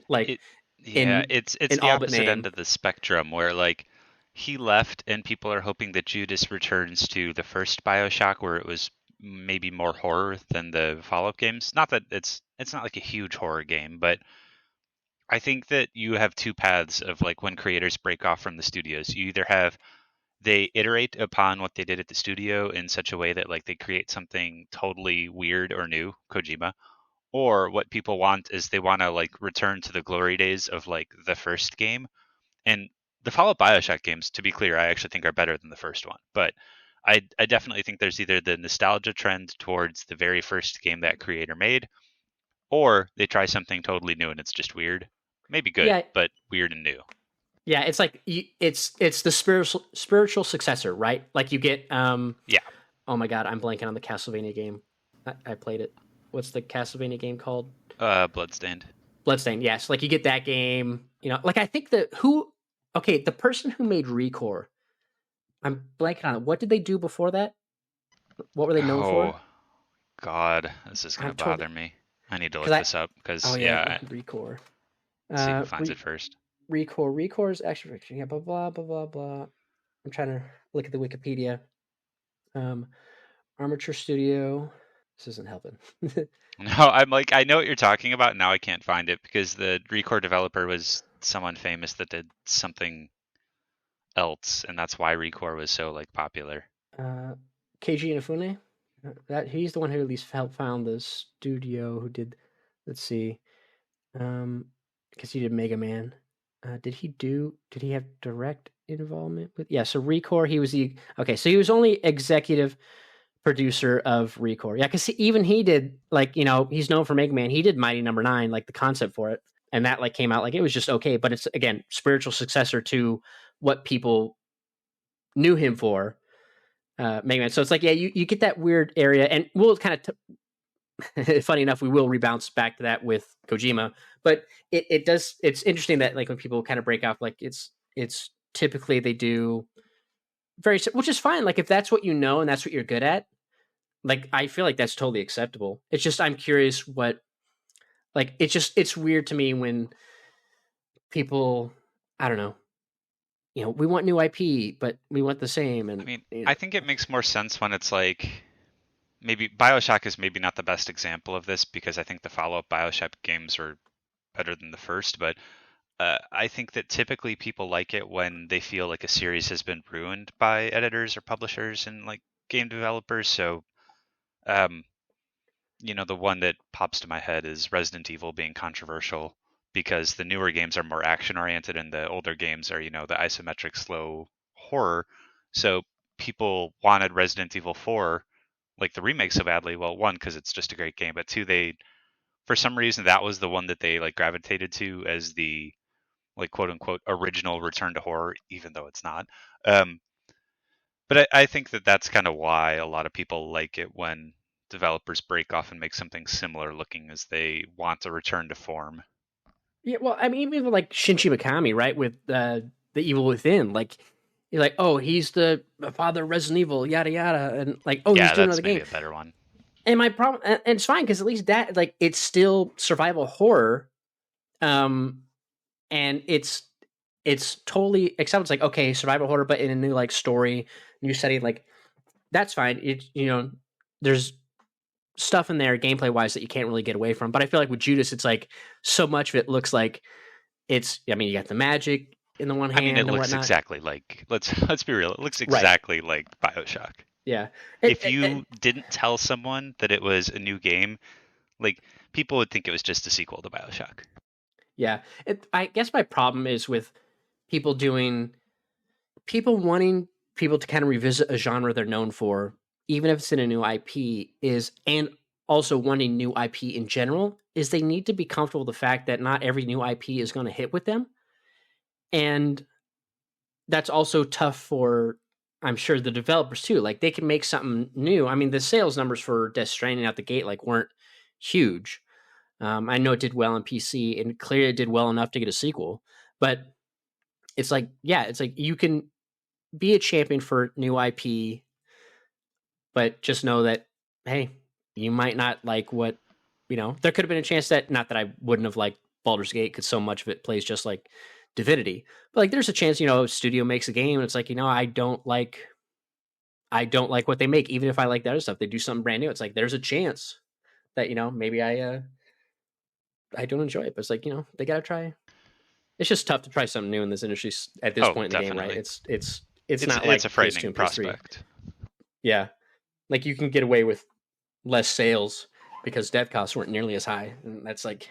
Like, it's the opposite end of the spectrum where like he left and people are hoping that Judas returns to the first BioShock where it was maybe more horror than the follow-up games. Not that it's not like a huge horror game, but I think that you have two paths of like when creators break off from the studios. You either have they iterate upon what they did at the studio in such a way that like they create something totally weird or new, Kojima, or what people want is they want to like return to the glory days of like the first game. And the follow-up BioShock games, to be clear, I actually think are better than the first one. But I definitely think there's either the nostalgia trend towards the very first game that creator made, or they try something totally new and it's just weird. Maybe good, but weird and new. Yeah, it's like it's the spiritual successor, right? Like you get Oh my god, I'm blanking on the Castlevania game. I played it. What's the Castlevania game called? Bloodstained. Bloodstained, yes. Like you get that game, like I think the person who made Recore, I'm blanking on it. What did they do before that? What were they known for? Oh, God, this is going to bother me. I need to look this up because, Recore. See who finds it first. Recore is actually, blah, blah, blah, blah, blah. I'm trying to look at the Wikipedia. Armature Studio, This isn't helping. No, I'm like, I know what you're talking about. Now I can't find it because the ReCore developer was someone famous that did something else, and that's why ReCore was so like popular. Keiji Inafune, that he's the one who at least helped found the studio who did. Let's see, because he did Mega Man. Did he have direct involvement with? Yeah, so ReCore, he was so he was only executive producer of ReCore. Yeah, because even he did, like, he's known for Mega Man. He did Mighty Number 9, like the concept for it, and that like came out like it was just okay. But it's again spiritual successor to what people knew him for, Mega Man. So it's like, yeah, you get that weird area, and we'll kind of funny enough, we will rebounce back to that with Kojima. But it does. It's interesting that like when people kind of break off, like it's typically they do which is fine. Like if that's what you know and that's what you're good at, like I feel like that's totally acceptable. It's just I'm curious what, like it's weird to me when people, I don't know, we want new IP, but we want the same. And I mean, I think it makes more sense when it's like, maybe BioShock is maybe not the best example of this because I think the follow-up BioShock games are better than the first, but I think that typically people like it when they feel like a series has been ruined by editors or publishers and like game developers. So, the one that pops to my head is Resident Evil being controversial because the newer games are more action oriented and the older games are, the isometric slow horror. So people wanted Resident Evil 4, like the remake, so badly. Well, one, because it's just a great game, but two, for some reason that was the one that they like gravitated to as the like quote unquote original return to horror, even though it's not. But I think that that's kind of why a lot of people like it when developers break off and make something similar looking, as they want to return to form. Yeah, well, I mean, even like Shinji Mikami, right, with the Evil Within, like you're like, oh, he's the father of Resident Evil, yada yada, and like, oh, he's doing another game. Maybe a better one. And my problem, and it's fine because at least that, like, it's still survival horror, and it's totally acceptable. It's like, okay, survival horror, but in a new like story, new setting, like that's fine. It there's stuff in there gameplay wise that you can't really get away from. But I feel like with Judas, it's like so much of it looks like it's. I mean, you got the magic in the one hand. I mean, it looks whatnot. exactly like let's be real. It looks exactly like BioShock. Yeah. If you didn't tell someone that it was a new game, like people would think it was just a sequel to BioShock. Yeah. I guess my problem is with people wanting people to kind of revisit a genre they're known for, even if it's in a new IP, and also wanting new IP in general, is they need to be comfortable with the fact that not every new IP is going to hit with them. And that's also tough for, I'm sure, the developers too. Like they can make something new. I mean, the sales numbers for Death Stranding out the gate like weren't huge. I know it did well on PC and clearly it did well enough to get a sequel, but it's like, yeah, it's like you can be a champion for new IP, but just know that, hey, you might not like what, there could have been a chance that, not that I wouldn't have liked Baldur's Gate because so much of it plays just like Divinity, but like there's a chance, a studio makes a game and it's like, I don't like what they make, even if I like the other stuff. They do something brand new. It's like there's a chance that, maybe I don't enjoy it, but it's like, they gotta try. It's just tough to try something new in this industry at this point in the game, right? It's not like it's a frightening prospect. Yeah, like you can get away with less sales because dev costs weren't nearly as high, and that's like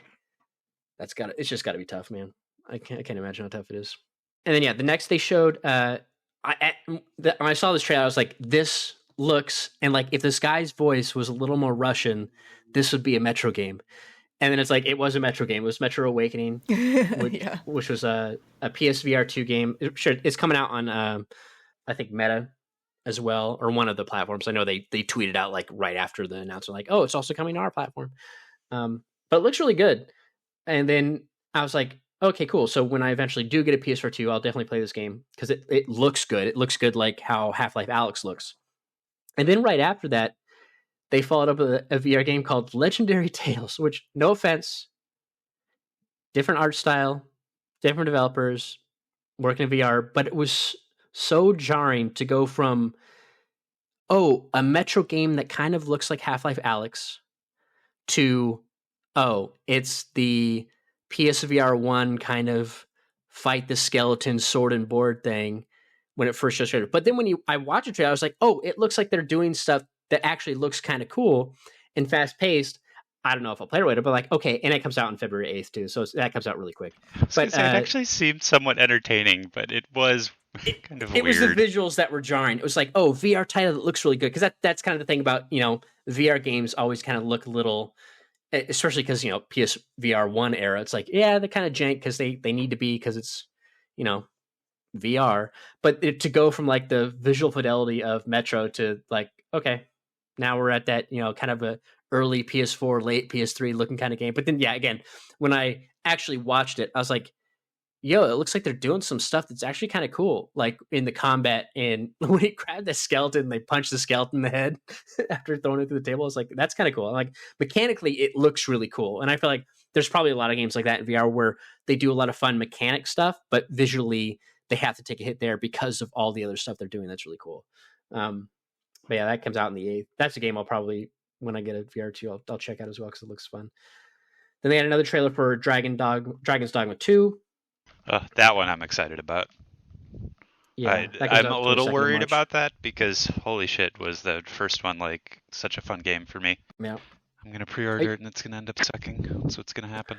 it's just got to be tough, man. I can't imagine how tough it is. And then the next they showed, when I saw this trailer, I was like, this looks, and like if this guy's voice was a little more Russian, this would be a Metro game. And then it's like, it was a Metro game. It was Metro Awakening, which was a PSVR 2 game. Sure, it's coming out on, I think, Meta as well, or one of the platforms. I know they tweeted out like right after the announcement, like, oh, it's also coming to our platform. But it looks really good. And then I was like, okay, cool. So when I eventually do get a PS4 2, I'll definitely play this game because it looks good. It looks good like how Half-Life Alyx looks. And then right after that, they followed up with a VR game called Legendary Tales, which, no offense, different art style, different developers working in VR, but it was so jarring to go from oh, a Metro game that kind of looks like Half-Life Alyx, to, oh, it's the PSVR 1 kind of fight the skeleton sword and board thing when it first just started. But then when I watched it, I was like, oh, it looks like they're doing stuff that actually looks kind of cool and fast-paced. I don't know if I'll play it later, but like, okay, and it comes out on February 8th too, so that comes out really quick. But it actually seemed somewhat entertaining, but it was kind of weird. It was the visuals that were jarring. It was like, oh, VR title that looks really good, because that's kind of the thing about, VR games always kind of look a little, especially because, PSVR 1 era, it's like, yeah, they're kind of jank because they need to be, because it's, VR. But to go from like the visual fidelity of Metro to like, okay, now we're at that, kind of a early PS4, late PS3 looking kind of game. But then, yeah, again, when I actually watched it, I was like, yo, it looks like they're doing some stuff that's actually kind of cool, like in the combat. And when he grabbed the skeleton, they punched the skeleton in the head after throwing it through the table. It's like, that's kind of cool. Like, mechanically, it looks really cool. And I feel like there's probably a lot of games like that in VR where they do a lot of fun mechanic stuff, but visually they have to take a hit there because of all the other stuff they're doing. That's really cool. But yeah, that comes out in the 8th. That's a game I'll probably, when I get a VR 2, I'll check out as well because it looks fun. Then they had another trailer for Dragon's Dogma 2. That one I'm excited about. Yeah, I'm a little worried about that because holy shit, was the first one like such a fun game for me. Yeah. I'm going to pre-order it and it's going to end up sucking. That's what's going to happen.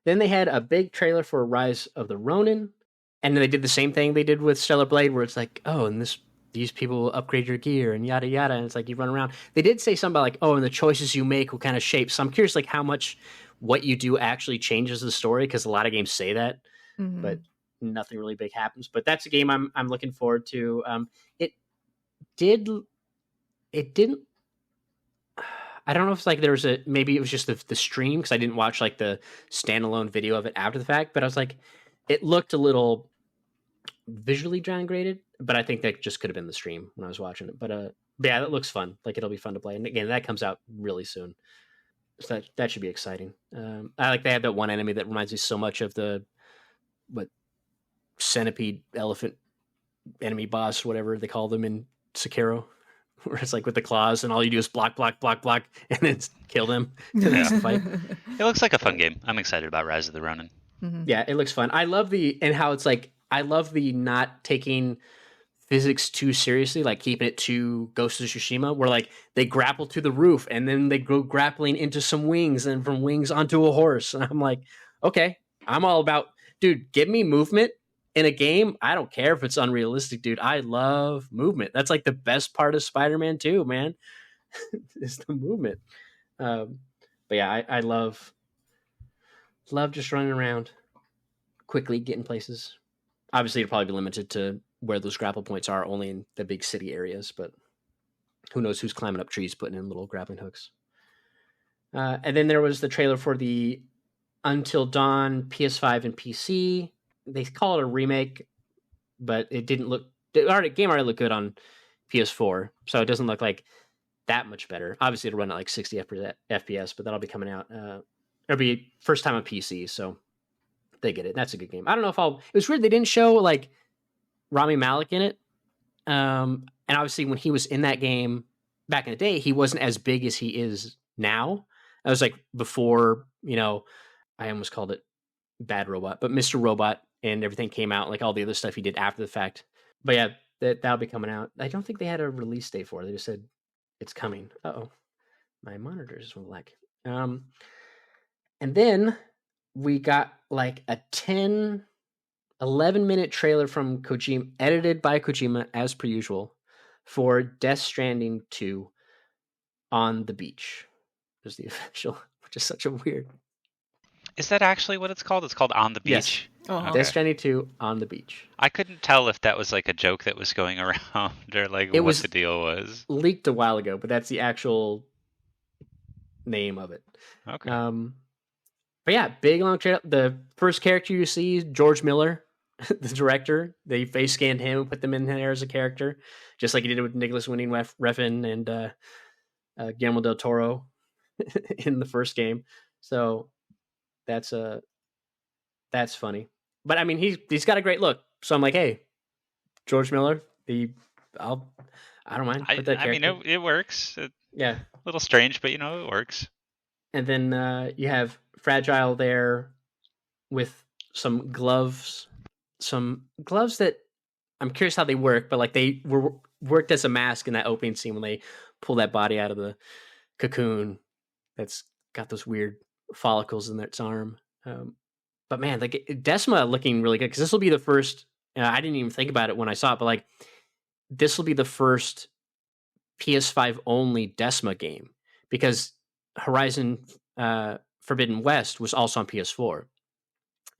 Then they had a big trailer for Rise of the Ronin, and then they did the same thing they did with Stellar Blade, where it's like, oh, and these people will upgrade your gear and yada yada, and it's like you run around. They did say something about like, oh, and the choices you make will kind of shape. So I'm curious, like how much what you do actually changes the story, because a lot of games say that, but nothing really big happens. But that's a game I'm looking forward to. It didn't. I don't know if it's like maybe it was just the stream, because I didn't watch like the standalone video of it after the fact, but I was like, it looked a little visually downgraded, but I think that just could have been the stream when I was watching it. But yeah, that looks fun. Like it'll be fun to play. And again, that comes out really soon. So that should be exciting. I like they have that one enemy that reminds me so much of the centipede elephant enemy boss, whatever they call them in Sekiro, where it's like with the claws and all you do is block, and then kill them. Fight. It looks like a fun game. I'm excited about Rise of the Ronin. Yeah, it looks fun. I love how it's like, I love the not taking physics too seriously, like keeping it to Ghost of Tsushima, where like they grapple to the roof and then they go grappling into some wings and from wings onto a horse. And I'm like, okay, I'm all about, dude, give me movement in a game. I don't care if it's unrealistic, dude. I love movement. That's like the best part of Spider-Man 2, man, is the movement. But yeah, I love just running around quickly, getting places. Obviously, it'll probably be limited to where those grapple points are, only in the big city areas, but who knows who's climbing up trees, putting in little grappling hooks. And then there was the trailer for the Until Dawn PS5 and PC. They call it a remake, but it didn't look... The game already looked good on PS4, so it doesn't look like that much better. Obviously, it'll run at like 60 FPS, but that'll be coming out. It'll be first time on PC, so they get it. That's a good game. I don't know if It was weird they didn't show like Rami Malek in it. And obviously when he was in that game back in the day, he wasn't as big as he is now. I was like before, I almost called it Bad Robot, but Mr. Robot and everything came out, like all the other stuff he did after the fact. But yeah, that'll be coming out. I don't think they had a release date for it. They just said it's coming. Uh-oh. My monitor just went black. And then we got like a 11-minute trailer from Kojima, edited by Kojima as per usual, for Death Stranding 2 on the beach. Is the official, which is such a weird... Is that actually what it's called? It's called On the Beach? Yes. Okay. Death Stranding 2 on the beach. I couldn't tell if that was like a joke that was going around or like what the deal was. Leaked a while ago, but that's the actual name of it. Okay. But yeah, big long trailer. The first character you see is George Miller, the director. They face scanned him and put them in there as a character, just like he did with Nicholas Winding Refn and Guillermo del Toro in the first game. So that's funny. But I mean, he's got a great look. So I'm like, hey, George Miller, the I don't mind. Put that I mean, character. it works. Yeah. A little strange, but it works. And then you have Fragile there with some gloves that I'm curious how they work, but like they were worked as a mask in that opening scene when they pull that body out of the cocoon that's got those weird follicles in its arm. But man, like Decima looking really good, because this will be the first. I didn't even think about it when I saw it, but like this will be the first PS5 only Decima game, because Horizon Forbidden West was also on PS4.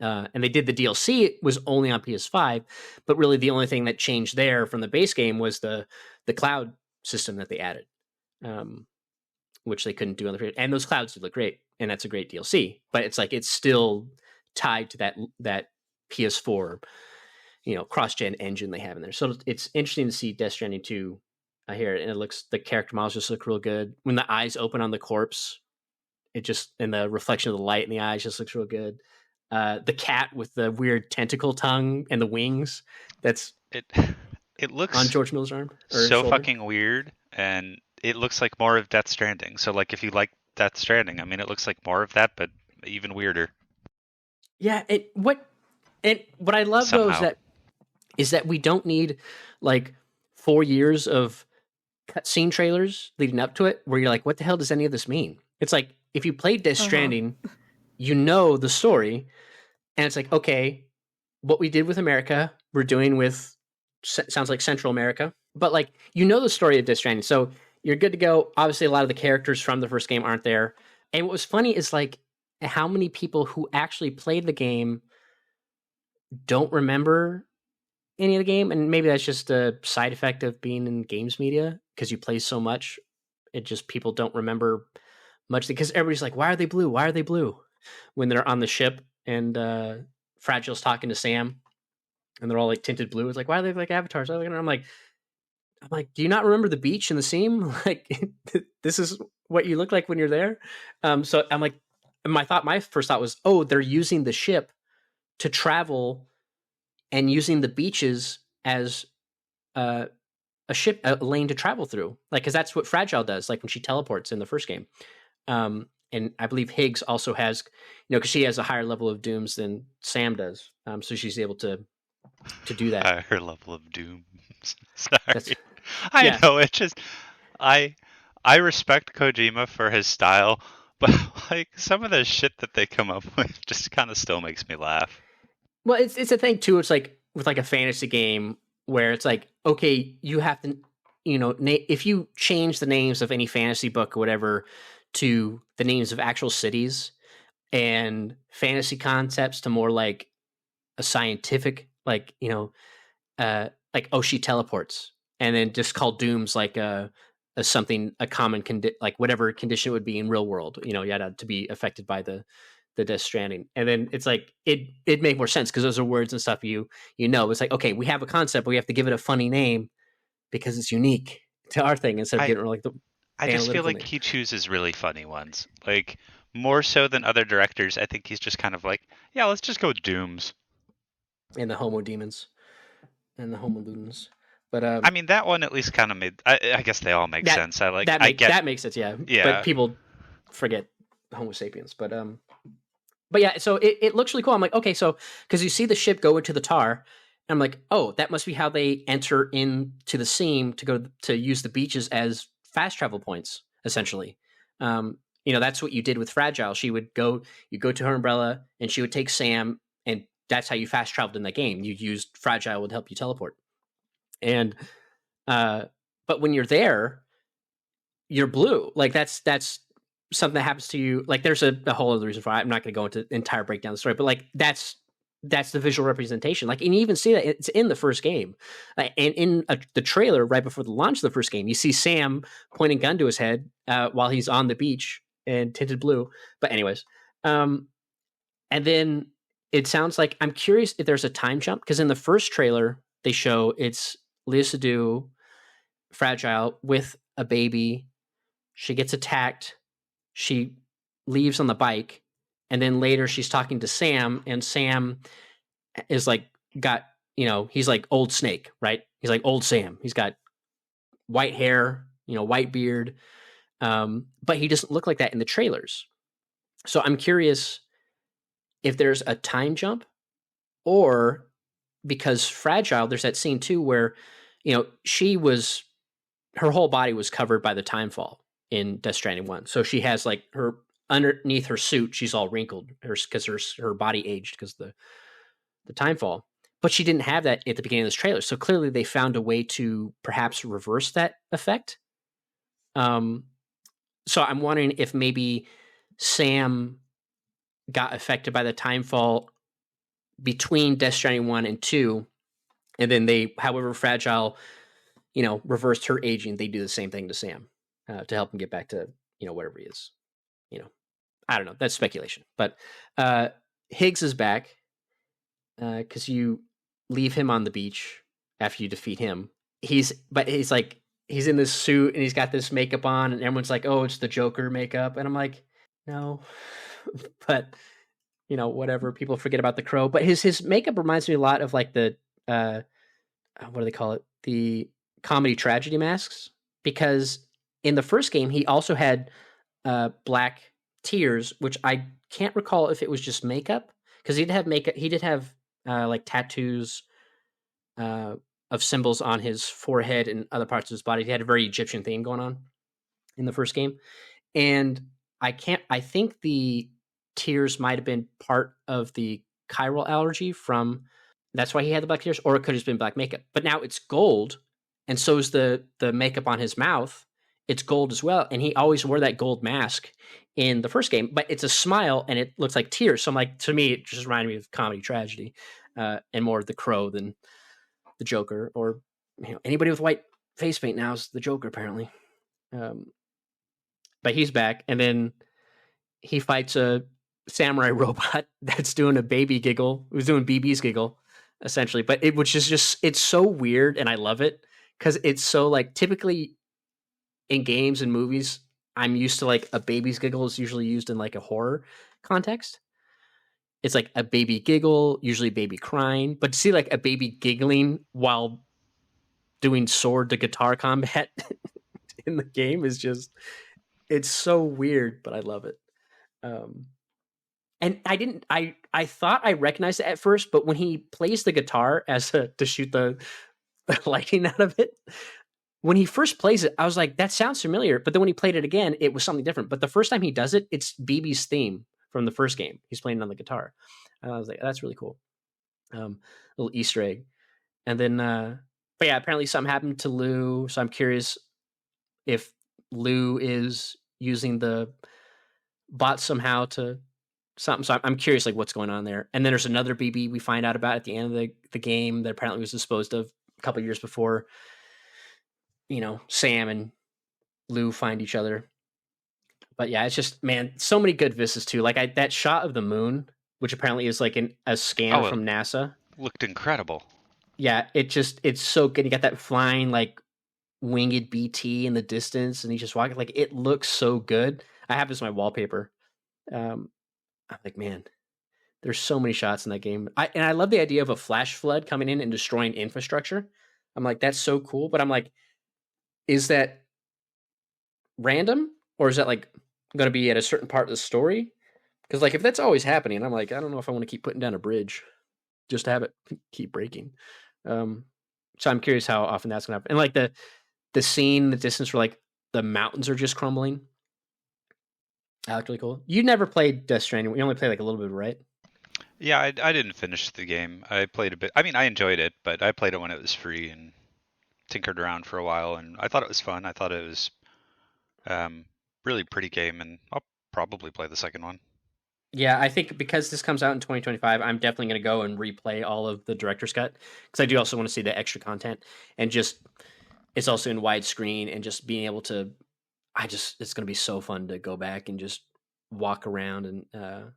And they did the DLC, it was only on PS5, but really the only thing that changed there from the base game was the cloud system that they added, which they couldn't do on the. And those clouds did look great, and that's a great DLC. But it's like it's still tied to that PS4, cross-gen engine they have in there. So it's interesting to see Death Stranding 2 here, and the character models just look real good. When the eyes open on the corpse, and the reflection of the light in the eyes just looks real good. The cat with the weird tentacle tongue and the wings, that's it looks on George Miller's arm so shoulder. Fucking weird, and it looks like more of Death Stranding. So like if you like Death Stranding, I mean, it looks like more of that, but even weirder. Yeah, what I love Somehow. though is that we don't need like 4 years of cutscene trailers leading up to it where you're like, what the hell does any of this mean? It's like if you played Death Stranding, you know the story, and it's like, okay, what we did with America, we're doing with sounds like Central America, but like the story of Death Stranding, so you're good to go. Obviously, a lot of the characters from the first game aren't there, and what was funny is like how many people who actually played the game don't remember any of the game, and maybe that's just a side effect of being in games media because you play so much. It just people don't remember much because everybody's like, "Why are they blue? Why are they blue?" When they're on the ship and Fragile's talking to Sam, and they're all like tinted blue. It's like, why are they like avatars? I'm like, do you not remember the beach and the seam? Like, this is what you look like when you're there. So I'm like, my first thought was, oh, they're using the ship to travel and using the beaches as a lane to travel through, like, because that's what Fragile does, like when she teleports in the first game. And I believe Higgs also has, because she has a higher level of dooms than Sam does, so she's able to do that. Her level of dooms. Sorry, I know it just I respect Kojima for his style, but like some of the shit that they come up with just kind of still makes me laugh. Well, it's a thing too. It's like with like a fantasy game where it's like, okay, you have to, if you change the names of any fantasy book or whatever to the names of actual cities and fantasy concepts to more like a scientific, like, like, oh, she teleports, and then just call dooms like a common like whatever condition it would be in real world, you had to be affected by the Death Stranding. And then it's like it'd make more sense because those are words and stuff it's like, okay, we have a concept, but we have to give it a funny name because it's unique to our thing instead of getting like the I just feel like name. he chooses really funny ones, like more so than other directors. I think he's just kind of like, yeah, let's just go with dooms and the Homo demons and the Homo ludens. But I mean, that one at least kind of made. I guess they all make sense. That makes sense, yeah. But people forget Homo sapiens. But yeah, so it looks really cool. I'm like, okay, so because you see the ship go into the tar, and I'm like, oh, that must be how they enter into the seam to go to use the beaches as fast travel points, essentially. That's what you did with Fragile. You go to her umbrella, and she would take Sam, and that's how you fast traveled in that game. You used Fragile would help you teleport. And but when you're there, you're blue. Like that's something that happens to you. Like there's a whole other reason for it. I'm not going to go into the entire breakdown of the story, but like that's the visual representation. Like, and you even see that it's in the first game, and in the trailer right before the launch of the first game, you see Sam pointing a gun to his head while he's on the beach and tinted blue. But anyways, and then it sounds like, I'm curious if there's a time jump, because in the first trailer they show it's Lea Seydoux, Fragile, with a baby. She gets attacked. She leaves on the bike. And then later she's talking to Sam, and Sam is like, he's like old Snake, right? He's like old Sam. He's got white hair, white beard. But he doesn't look like that in the trailers. So I'm curious if there's a time jump, or because Fragile, there's that scene too where, her whole body was covered by the time fall in Death Stranding 1. So she has like her underneath her suit, she's all wrinkled because her body aged because the time fall. But she didn't have that at the beginning of this trailer. So clearly they found a way to perhaps reverse that effect. So I'm wondering if maybe Sam got affected by the time fall between Death Stranding 1 and 2, and then they, however Fragile, reversed her aging, they do the same thing to Sam to help him get back to, whatever he is. I don't know. That's speculation. But Higgs is back because you leave him on the beach after you defeat him. He's in this suit and he's got this makeup on, and everyone's like, "Oh, it's the Joker makeup," and I'm like, "No," but whatever. People forget about the crow, but his makeup reminds me a lot of like the what do they call it? The comedy tragedy masks, because in the first game he also had black tears, which I can't recall if it was just makeup, because he did have makeup. He did have like tattoos of symbols on his forehead and other parts of his body. He had a very Egyptian theme going on in the first game, and I think the tears might have been part of the chiral allergy from. That's why he had the black tears, or it could have just been black makeup. But now it's gold, and so is the makeup on his mouth. It's gold as well, and he always wore that gold mask in the first game. But it's a smile, and it looks like tears. So I'm like, to me, it just reminded me of comedy tragedy, and more of the Crow than the Joker, or anybody with white face paint now is the Joker apparently. But he's back, and then he fights a samurai robot that's doing a baby giggle. It was doing BB's giggle, essentially. But which is just, it's so weird, and I love it because it's so like, typically in games and movies, I'm used to like a baby's giggle is usually used in like a horror context. It's like a baby giggle, usually baby crying, but to see like a baby giggling while doing sword to guitar combat in the game is just, it's so weird, but I love it. And I thought I recognized it at first, but when he plays the guitar to shoot the lightning out of it, when he first plays it, I was like, that sounds familiar. But then when he played it again, it was something different. But the first time he does it, it's BB's theme from the first game. He's playing it on the guitar. And I was like, that's really cool. Little Easter egg. And then, but yeah, apparently something happened to Lou. So I'm curious if Lou is using the bot somehow to something. So I'm curious, like, what's going on there. And then there's another BB we find out about at the end of the game that apparently was disposed of a couple of years before, Sam and Lou find each other. But yeah, it's just, man, so many good vistas too. Like that shot of the moon, which apparently is like a scan from NASA. Looked incredible. Yeah, it's so good. You got that flying like winged BT in the distance, and he's just walking. Like, it looks so good. I have this as my wallpaper. I'm like, man, there's so many shots in that game. I love the idea of a flash flood coming in and destroying infrastructure. I'm like, that's so cool. But I'm like, is that random, or is that like going to be at a certain part of the story? Because like, if that's always happening, I'm like, I don't know if I want to keep putting down a bridge just to have it keep breaking. So I'm curious how often that's going to happen. And like the scene, the distance where like the mountains are just crumbling. That looked really cool. You never played Death Stranding. You only played like a little bit, right? Yeah, I didn't finish the game. I played a bit. I mean, I enjoyed it, but I played it when it was free and tinkered around for a while, and I thought it was fun. I thought it was really pretty game, and I'll probably play the second one. Yeah, I think because this comes out in 2025, I'm definitely going to go and replay all of the director's cut, because I do also want to see the extra content, and just it's also in widescreen, and just being able to, it's going to be so fun to go back and just walk around and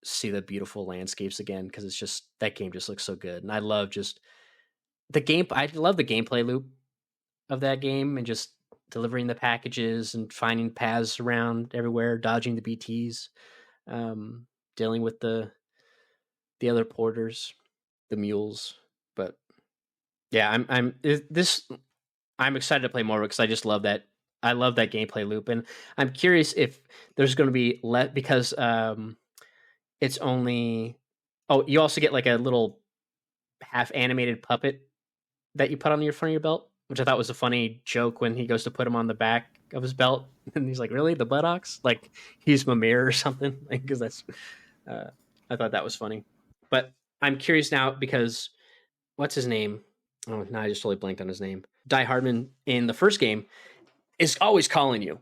see the beautiful landscapes again, because it's just, that game just looks so good, and I love just I love the gameplay loop of that game, and just delivering the packages and finding paths around everywhere, dodging the BTs. Dealing with the other porters, the mules. But yeah, I'm excited to play more because I just love that. I love that gameplay loop, and I'm curious if there's going to be because it's only. Oh, you also get like a little half animated puppet that you put on your front of your belt, which I thought was a funny joke when he goes to put him on the back of his belt, and he's like, "Really, the buttocks? Like he's Mimir or something?" Like because that's. I thought that was funny, but I'm curious now because what's his name? Oh, no, I just totally blanked on his name. Die Hardman in the first game is always calling you,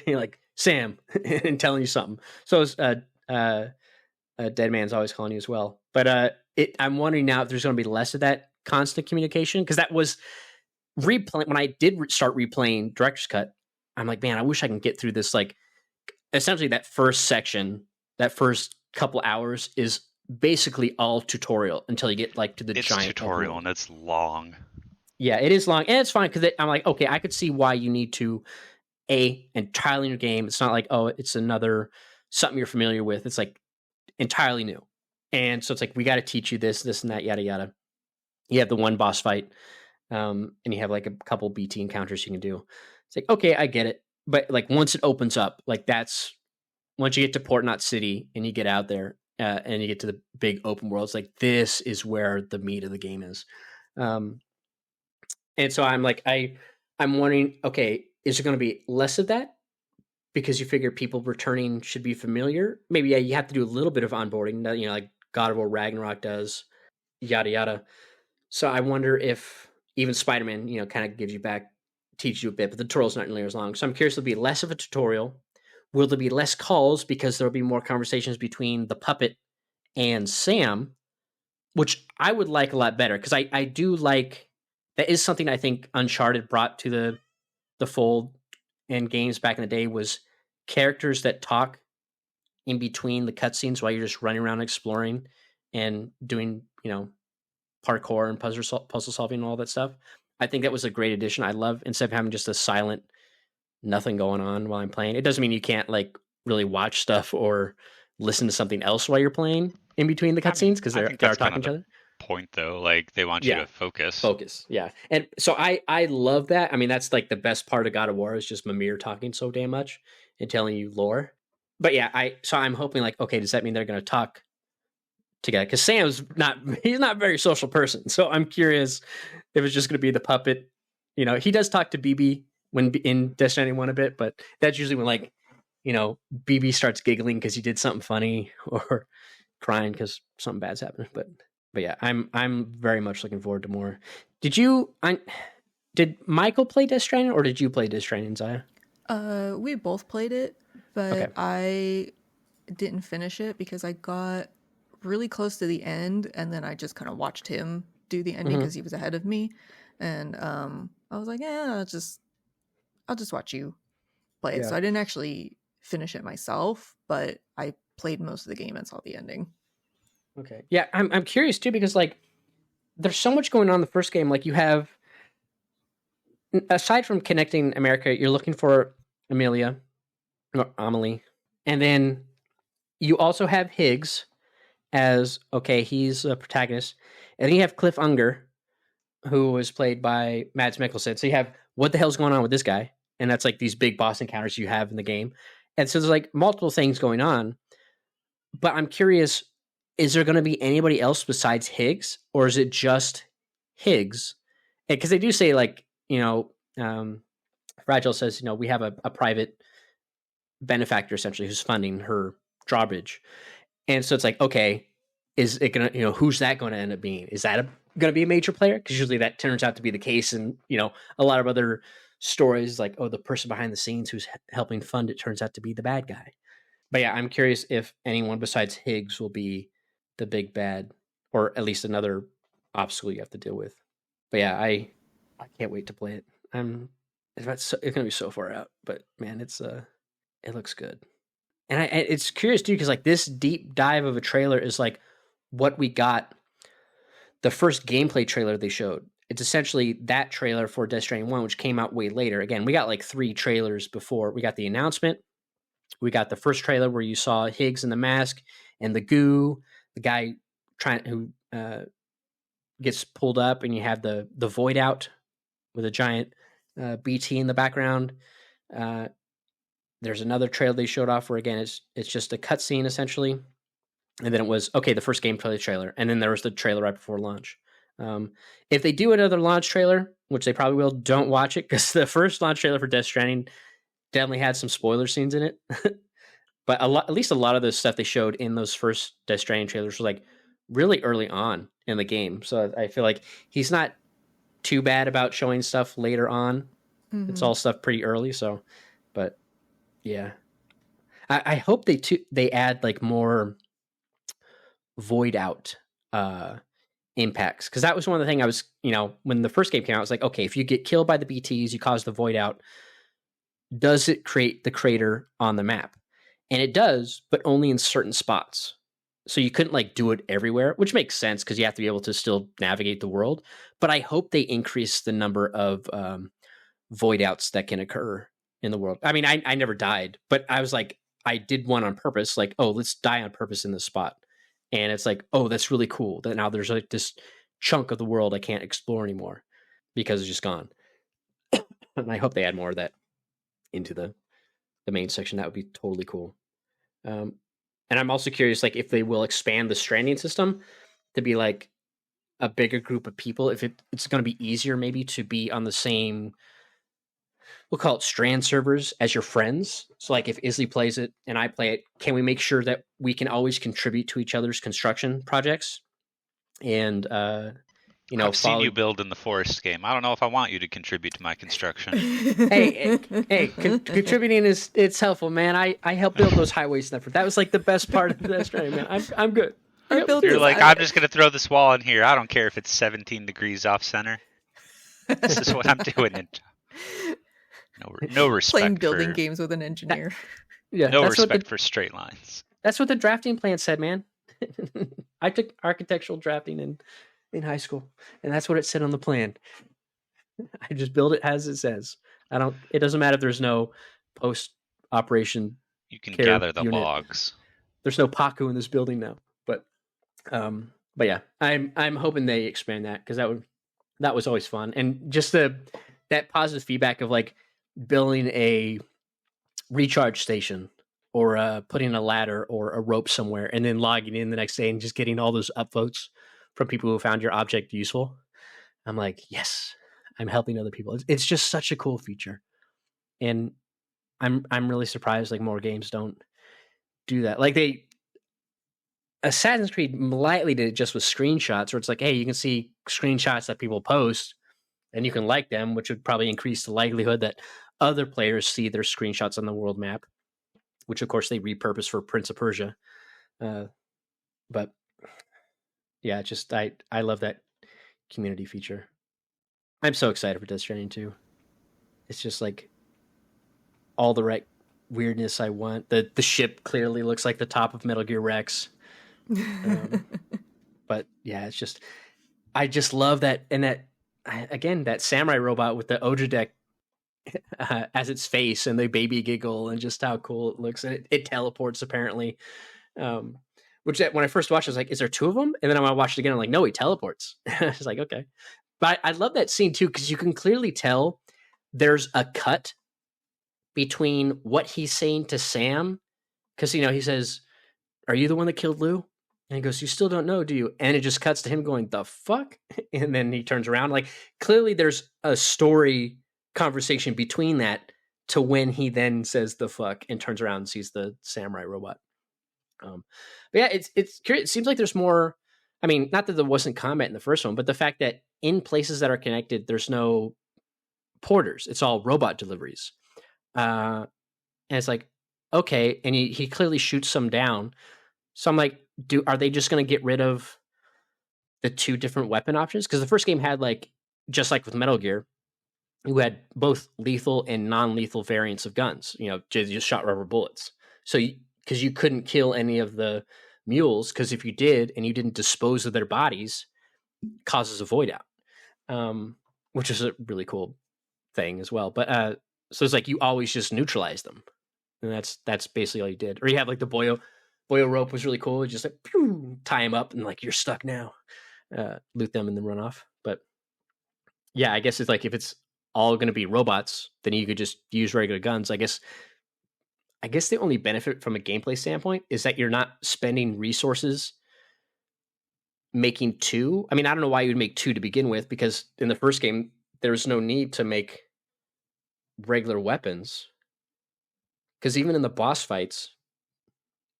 you're like Sam, and telling you something. So is Dead Man's always calling you as well. But I'm wondering now if there's going to be less of that constant communication because that was replay when I did start replaying Director's Cut. I'm like, man, I wish I can get through this. Like, essentially, that first section, that first couple hours is basically all tutorial until you get like to the giant tutorial and it's long. Yeah, it is long, and it's fine because I'm like, okay, I could see why you need to entirely new game. It's not like, oh, it's another something you're familiar with. It's like entirely new, and so it's like we got to teach you this, and that, yada yada. You have the one boss fight, and you have like a couple BT encounters you can do. It's like, okay, I get it, but like once it opens up, like that's once you get to Port Knot City and you get out there and you get to the big open world, it's like this is where the meat of the game is. And so I'm like, I'm wondering, okay, is there going to be less of that? Because you figure people returning should be familiar. Maybe, yeah, you have to do a little bit of onboarding, you know, like God of War Ragnarok does, yada, yada. So I wonder if even Spider-Man, you know, kind of gives you back, teaches you a bit, but the tutorial's not nearly as long. So I'm curious, there'll be less of a tutorial. Will there be less calls because there'll be more conversations between the puppet and Sam, which I would like a lot better because I do like, that is something I think Uncharted brought to the fold in games back in the day was characters that talk in between the cutscenes while you're just running around exploring and doing, you know, parkour and puzzle solving and all that stuff. I think that was a great addition. I love, instead of having just a silent nothing going on while I'm playing. It doesn't mean you can't like really watch stuff or listen to something else while you're playing in between the cutscenes because they're talking to each other. Point though, like they want you to focus. Yeah, and so I love that. I mean, that's like the best part of God of War is just Mimir talking so damn much and telling you lore. But yeah, I'm hoping like, okay, does that mean they're going to talk together? Because he's not a very social person. So I'm curious if it's just going to be the puppet. You know, he does talk to BB when in Death Stranding 1 a bit, but that's usually when like, you know, BB starts giggling because he did something funny or crying because something bad's happened. But yeah, I'm very much looking forward to more. Did Michael play Death Stranding or did you play Death Stranding, Zaya? We both played it, but okay. I didn't finish it because I got really close to the end and then I just kind of watched him do the ending because he was ahead of me. And I was like, yeah, I'll just watch you play it. So I didn't actually finish it myself, but I played most of the game and saw the ending. Okay. Yeah, I'm curious too because like there's so much going on in the first game. Like you have, aside from connecting America, you're looking for Amelia, or Amelie, and then you also have Higgs as he's a protagonist, and then you have Cliff Unger, who was played by Mads Mikkelsen. So you have what the hell's going on with this guy, and that's like these big boss encounters you have in the game, and so there's like multiple things going on. But I'm curious, is there going to be anybody else besides Higgs, or is it just Higgs? Because they do say, like, you know, Fragile says, you know, we have a private benefactor, essentially, who's funding her drawbridge. And so it's like, okay, is it going to, you know, who's that going to end up being? Is that going to be a major player? Because usually that turns out to be the case. And, you know, a lot of other stories, like, oh, the person behind the scenes who's helping fund it turns out to be the bad guy. But yeah, I'm curious if anyone besides Higgs will be the big bad, or at least another obstacle you have to deal with. But yeah, I can't wait to play it. It's going to be so far out, but man, it looks good. And it's curious too, because like this deep dive of a trailer is like what we got. The first gameplay trailer they showed, it's essentially that trailer for Death Stranding 1, which came out way later. Again, we got like 3 trailers before. We got the announcement. We got the first trailer where you saw Higgs in the mask and the goo, the guy who gets pulled up, and you have the void out with a giant BT in the background. There's another trailer they showed off where again it's just a cutscene essentially, and then it was the first gameplay trailer, and then there was the trailer right before launch. If they do another launch trailer, which they probably will, don't watch it because the first launch trailer for Death Stranding definitely had some spoiler scenes in it. But at least a lot of the stuff they showed in those first Death Stranding trailers was like really early on in the game. So I feel like he's not too bad about showing stuff later on. Mm-hmm. It's all stuff pretty early. So, but yeah, I hope they add like more void out impacts, because that was one of the things I was, when the first game came out, I was like, okay, if you get killed by the BTs, you cause the void out. Does it create the crater on the map? And it does, but only in certain spots. So you couldn't like do it everywhere, which makes sense because you have to be able to still navigate the world. But I hope they increase the number of void outs that can occur in the world. I mean, I never died, but I was like, I did one on purpose. Like, oh, let's die on purpose in this spot. And it's like, oh, that's really cool. That now there's like this chunk of the world I can't explore anymore because it's just gone. And I hope they add more of that into the main section. That would be totally cool. And I'm also curious, like, if they will expand the Stranding system to be like a bigger group of people, if it's going to be easier maybe to be on the same, we'll call it Strand servers as your friends. So like if Isley plays it and I play it, can we make sure that we can always contribute to each other's construction projects? And I've seen you build in the Forest game. I don't know if I want you to contribute to my construction. hey, contributing it's helpful, man. I helped build those highways and effort. That was like the best part of the Stranding, man. I'm good. You're like, I'm just gonna throw this wall in here. I don't care if it's 17 degrees off center. This is what I'm doing. No respect. Playing building games with an engineer. Yeah, no respect for straight lines. That's what the drafting plan said, man. I took architectural drafting in high school, and that's what it said on the plan. I just build it as it says. It doesn't matter if there's no post operation. You can gather the logs. There's no Paku in this building now, but yeah, I'm hoping they expand that, because that was always fun, and just that positive feedback of like building a recharge station or putting a ladder or a rope somewhere and then logging in the next day and just getting all those upvotes from people who found your object useful. I'm like, yes, I'm helping other people. It's just such a cool feature. And I'm really surprised like more games don't do that. Like Assassin's Creed lightly did it just with screenshots, where it's like, hey, you can see screenshots that people post and you can like them, which would probably increase the likelihood that other players see their screenshots on the world map, which of course they repurpose for Prince of Persia. But yeah, just I love that community feature. I'm so excited for Death Stranding 2. It's just like all the right weirdness I want. The ship clearly looks like the top of Metal Gear Rex. But yeah, it's just, I just love that. And that samurai robot with the Oja deck as its face and the baby giggle and just how cool it looks. And it teleports apparently. Which when I first watched, I was like, is there two of them? And then I watched it again. I'm like, no, he teleports. I was like, okay. But I love that scene too, because you can clearly tell there's a cut between what he's saying to Sam. Because, he says, are you the one that killed Lou? And he goes, you still don't know, do you? And it just cuts to him going, the fuck? And then he turns around. Like, clearly there's a story conversation between that to when he then says the fuck and turns around and sees the samurai robot. But yeah, it's curious. It seems like there's more. I mean, not that there wasn't combat in the first one, but the fact that in places that are connected, there's no porters. It's all robot deliveries. And it's like, okay. And he clearly shoots some down. So I'm like, are they just going to get rid of the two different weapon options? Because the first game had just like with Metal Gear, you had both lethal and non-lethal variants of guns. Just shot rubber bullets. So because you couldn't kill any of the mules, because if you did and you didn't dispose of their bodies, causes a void out, which is a really cool thing as well. But so it's like you always just neutralize them, and that's basically all you did. Or you have like the Boyo rope was really cool. You just like pew, tie them up and like you're stuck now, loot them and then run off. But yeah, I guess it's like if it's all going to be robots, then you could just use regular guns. I guess the only benefit from a gameplay standpoint is that you're not spending resources making two. I mean, I don't know why you would make two to begin with, because in the first game, there's no need to make regular weapons. Because even in the boss fights,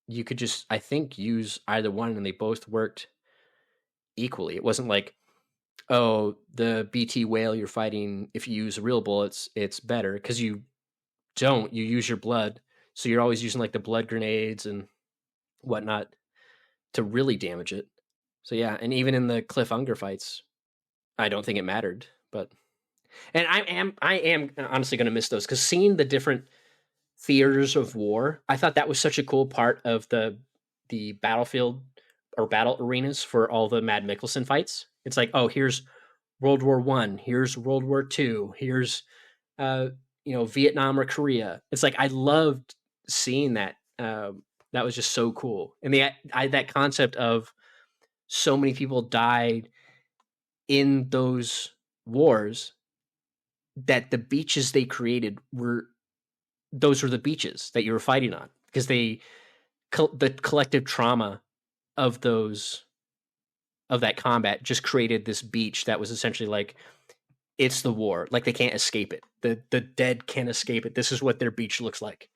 you could just, I think, use either one and they both worked equally. It wasn't like, oh, the BT whale you're fighting, if you use real bullets, it's better. Because you don't, you use your blood. So you're always using like the blood grenades and whatnot to really damage it. So yeah, and even in the Cliff Unger fights, I don't think it mattered. But and I am honestly going to miss those, because seeing the different theaters of war, I thought that was such a cool part of the battlefield or battle arenas for all the Mad Mikkelsen fights. It's like, oh, here's World War I, here's World War II, here's Vietnam or Korea. It's like I loved seeing that. That was just so cool, and that concept of so many people died in those wars that the beaches they created were the beaches that you were fighting on, because the collective trauma of that combat just created this beach that was essentially like, it's the war, like they can't escape it. The dead can't escape it. This is what their beach looks like,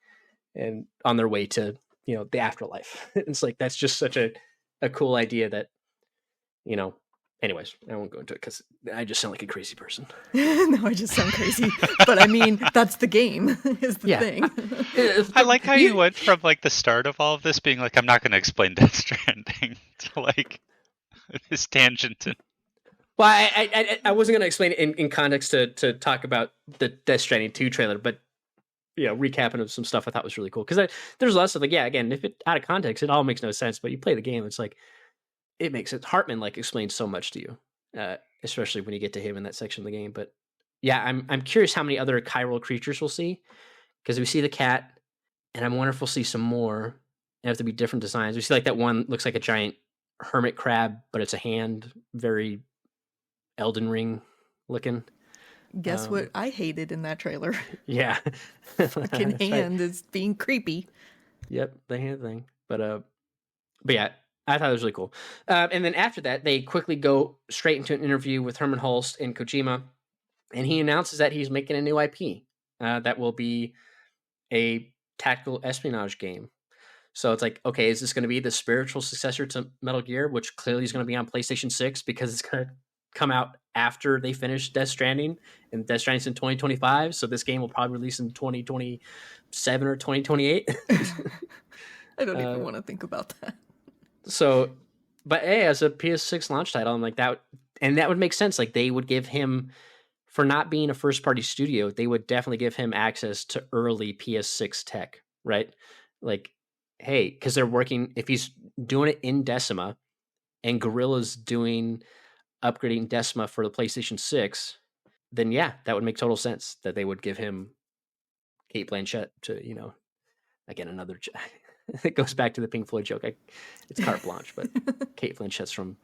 and on their way to the afterlife. It's like, that's just such a cool idea that anyways, I won't go into it because I just sound like a crazy person. No, I just sound crazy. But I mean, that's the game, is the thing. I like how you went from like the start of all of this being like, I'm not going to explain Death Stranding, to like this tangent. Well, I wasn't going to explain it in context to talk about the Death Stranding 2 trailer, but recapping of some stuff I thought was really cool. Because there's a lot of stuff like, again, if it out of context, it all makes no sense. But you play the game, it's like, it makes it. Hartman like explains so much to you, especially when you get to him in that section of the game. But yeah, I'm curious how many other chiral creatures we'll see, because we see the cat, and I'm wondering if we'll see some more. They have to be different designs. We see like that one looks like a giant hermit crab, but it's a hand, very Elden Ring looking. Guess what I hated in that trailer? Yeah, fucking hand is being creepy. Yep, the hand thing. But yeah. I thought it was really cool. And then after that, they quickly go straight into an interview with Herman Hulst and Kojima, and he announces that he's making a new IP that will be a tactical espionage game. So it's like, okay, is this going to be the spiritual successor to Metal Gear, which clearly is going to be on PlayStation 6 because it's going to come out after they finish Death Stranding, and Death Stranding's in 2025, so this game will probably release in 2027 or 2028. I don't even want to think about that. So, but hey, as a PS6 launch title, I'm like that, and that would make sense. Like they would give him, for not being a first party studio, they would definitely give him access to early PS6 tech, right? Like, hey, because they're working, if he's doing it in Decima and Guerrilla's doing upgrading Decima for the PlayStation 6, then yeah, that would make total sense that they would give him Kate Blanchett to, again, another. It goes back to the Pink Floyd joke. It's carte blanche, but Kate Blanchett's from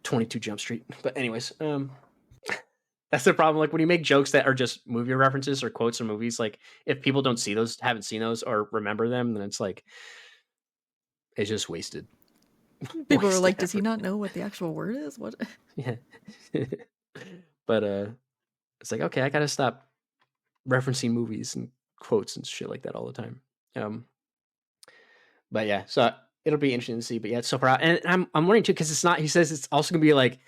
22 Jump Street. But anyways, that's the problem. Like when you make jokes that are just movie references or quotes from movies, like if people don't see those, haven't seen those, or remember them, then it's like, it's just wasted. People are like, does he not know what the actual word is? What? Yeah. But it's like, okay, I gotta stop referencing movies and quotes and shit like that all the time. But yeah, so it'll be interesting to see. But yeah, it's so far out, and I'm wondering too, because it's not. He says it's also gonna be like,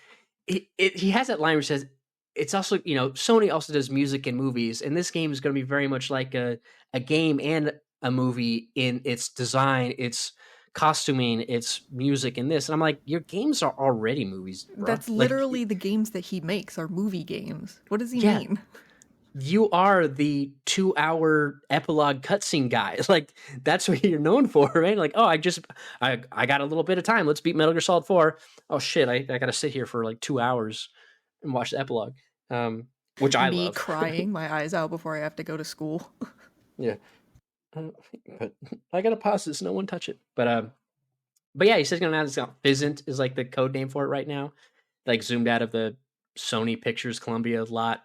he has that line where he says it's also, Sony also does music and movies, and this game is gonna be very much like a game and a movie in its design, its costuming, its music, and this. And I'm like, your games are already movies, bro. That's literally the games that he makes are movie games. What does he mean? You are the 2-hour epilogue cutscene guy. Like that's what you're known for, right? Like, oh, I got a little bit of time. Let's beat Metal Gear Solid 4. Oh shit, I got to sit here for like 2 hours and watch the epilogue, which I love. Me crying my eyes out before I have to go to school. Yeah, but I gotta pause this. No one touch it. But yeah, he says gonna announce Fizzant is like the code name for it right now. Like zoomed out of the Sony Pictures Columbia lot.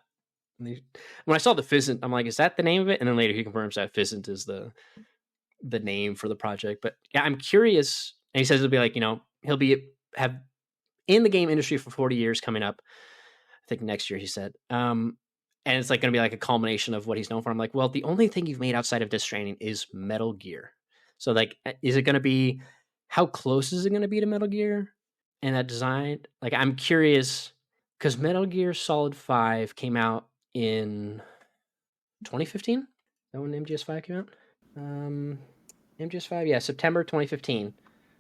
When I saw the Fizzant, I'm like, is that the name of it? And then later he confirms that Fizzant is the name for the project. But yeah, I'm curious. And he says it'll be like, he'll have in the game industry for 40 years coming up. I think next year, he said. And it's like going to be like a culmination of what he's known for. I'm like, well, the only thing you've made outside of Death Stranding is Metal Gear. So like, is it going to be, how close is it going to be to Metal Gear and that design? Like, I'm curious because Metal Gear Solid 5 came out in 2015. Is that when MGS5 came out? MGS5, yeah, September 2015.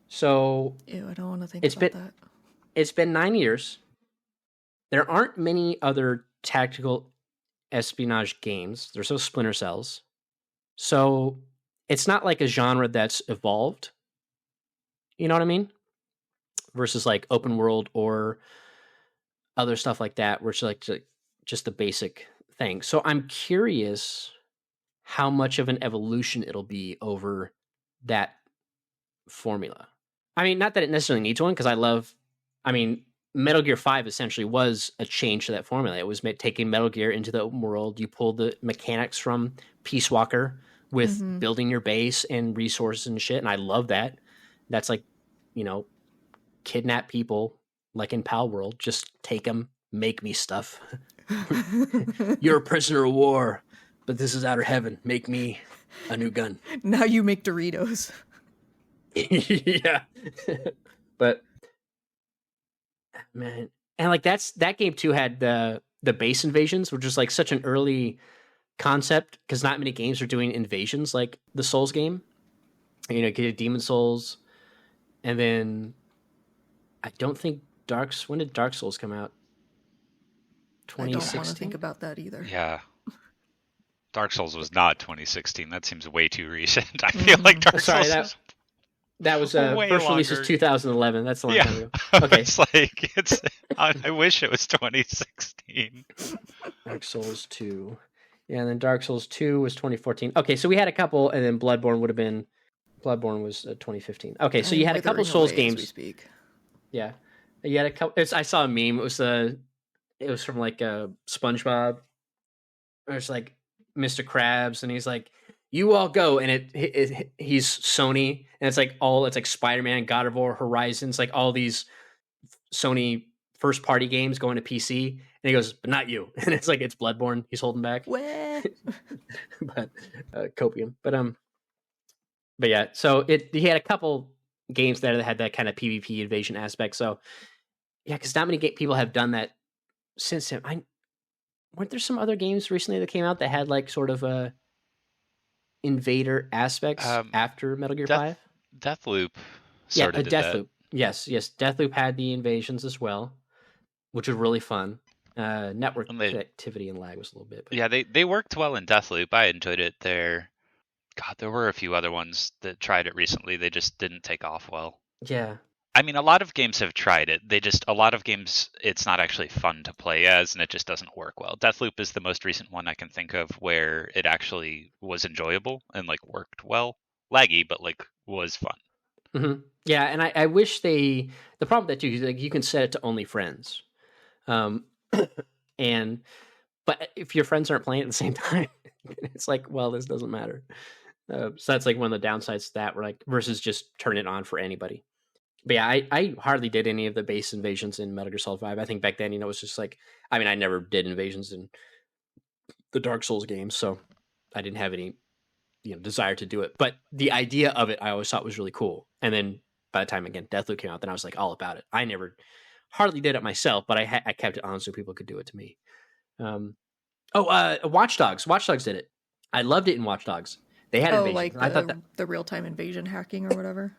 So ew, I don't want to think about that. It's been 9 years. There aren't many other tactical espionage games. There's no Splinter Cells. So it's not like a genre that's evolved. You know what I mean? Versus like open world or other stuff like that, where it's like just the basic thing. So I'm curious how much of an evolution it'll be over that formula. I mean, not that it necessarily needs one, because Metal Gear 5 essentially was a change to that formula. It was taking Metal Gear into the open world. You pulled the mechanics from Peace Walker with building your base and resources and shit. And I love that. That's like, kidnap people like in Pal World. Just take them, make me stuff. You're a prisoner of war, but this is outer heaven. Make me a new gun. Now you make Doritos. Yeah. But man, and like that game too had the base invasions, which is like such an early concept because not many games are doing invasions like the Souls game. Get Demon Souls, and then I don't think when did Dark Souls come out? 2016. I don't want to think about that either. Yeah. Dark Souls was not 2016. That seems way too recent. I feel like Dark Souls. That was first release was 2011. That's a long time ago. Okay, I wish it was 2016. Dark Souls 2, and then Dark Souls 2 was 2014. Okay, so we had a couple, and then Bloodborne was 2015. Okay, so you had a couple Souls games. We speak. Yeah, you had a couple. I saw a meme. It was from like SpongeBob. It's like Mr. Krabs, and he's like, "You all go," and he's Sony, and it's like Spider-Man, God of War, Horizons, like all these Sony first party games going to PC, and he goes, "But not you," and it's like it's Bloodborne. He's holding back, but copium, but yeah. So he had a couple games that had that kind of PvP invasion aspect. So yeah, because not many people have done that since him. Weren't there some other games recently that came out that had like sort of a invader aspects after Metal Gear 5? Deathloop. Deathloop. Yes, Deathloop had the invasions as well, which was really fun. Network connectivity and lag was a little bit. But... Yeah, they worked well in Deathloop. I enjoyed it there. God, there were a few other ones that tried it recently. They just didn't take off well. Yeah. I mean, a lot of games have tried it. A lot of games, it's not actually fun to play as, and it just doesn't work well. Deathloop is the most recent one I can think of where it actually was enjoyable and like worked well. Laggy, but like was fun. Mm-hmm. Yeah, and I wish the problem with that too is like you can set it to only friends, but if your friends aren't playing at the same time, it's like, well, this doesn't matter. So that's like one of the downsides to that. We're like versus just turn it on for anybody. But yeah, I hardly did any of the base invasions in Metal Gear Solid 5. I think back then, it was just like, I mean, I never did invasions in the Dark Souls games, so I didn't have any, desire to do it. But the idea of it, I always thought was really cool. And then by the time, again, Deathloop came out, then I was like all about it. I hardly did it myself, but I kept it on so people could do it to me. Watch Dogs. Watch Dogs did it. I loved it in Watch Dogs. They had invasions. Like I thought the real-time invasion hacking or whatever.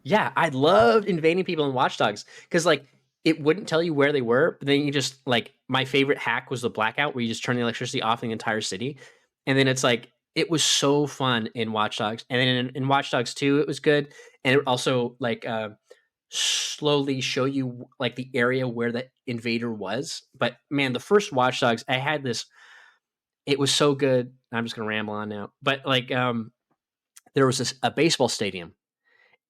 Yeah, I loved invading people in Watch Dogs because like it wouldn't tell you where they were, but then you just like my favorite hack was the blackout where you just turn the electricity off in the entire city, and then it's like it was so fun in Watch Dogs, and then in Watch Dogs 2 it was good, and it also like slowly show you like the area where the invader was. But man, the first Watch Dogs, I had this. It was so good. I'm just gonna ramble on now, but like there was a baseball stadium.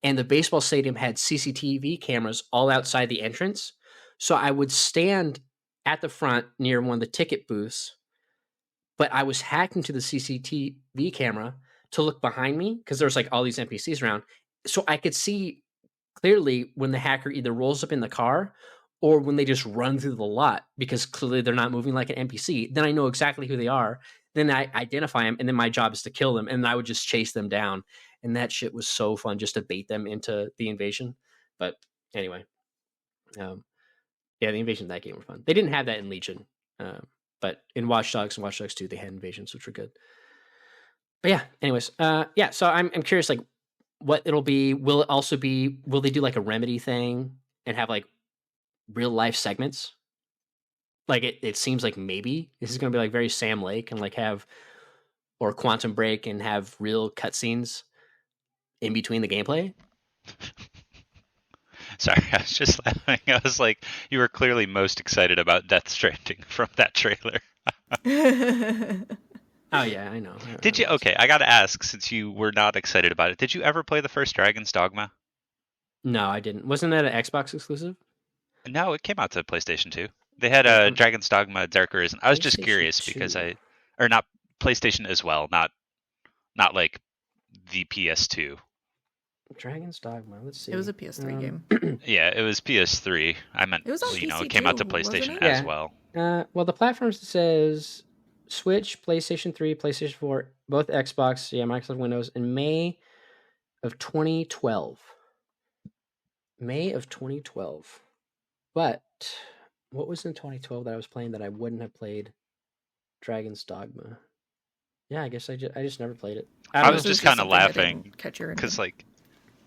And the baseball stadium had CCTV cameras all outside the entrance. So I would stand at the front near one of the ticket booths, but I was hacked into the CCTV camera to look behind me because there's like all these NPCs around. So I could see clearly when the hacker either rolls up in the car or when they just run through the lot, because clearly they're not moving like an NPC. Then I know exactly who they are. Then I identify them, and then my job is to kill them, and I would just chase them down. And that shit was so fun, just to bait them into the invasion. But anyway, yeah, the invasion of that game were fun. They didn't have that in Legion, but in Watch Dogs and Watch Dogs 2, they had invasions, which were good. But yeah, anyways, yeah. So I'm curious, like, what it'll be. Will it also be? Will they do like a Remedy thing and have like real life segments? Like it seems like maybe this is going to be like very Sam Lake and like have, or Quantum Break and have real cutscenes in between the gameplay. Sorry, I was just laughing. I was like, you were clearly most excited about Death Stranding from that trailer. Oh yeah, I know. Did you? Okay, I gotta ask, since you were not excited about it, did you ever play the first Dragon's Dogma? No, I didn't. Wasn't that an Xbox exclusive? No, it came out to PlayStation 2. They had a Dragon's Dogma Dark Arisen. I was just curious because or not PlayStation as well, not like the PS2. Dragon's Dogma. Let's see. It was a PS3 game. Yeah, it was PS3. I meant, It was on PC it came out to too, PlayStation wasn't as it? well. Well, the platforms says Switch, PlayStation 3, PlayStation 4, both Xbox, yeah, Microsoft Windows, in May of 2012. May of 2012. But what was in 2012 that I was playing that I wouldn't have played? Dragon's Dogma. Yeah, I guess I just never played it. I was This just is kind of something I laughing didn't catch your because, interest. like,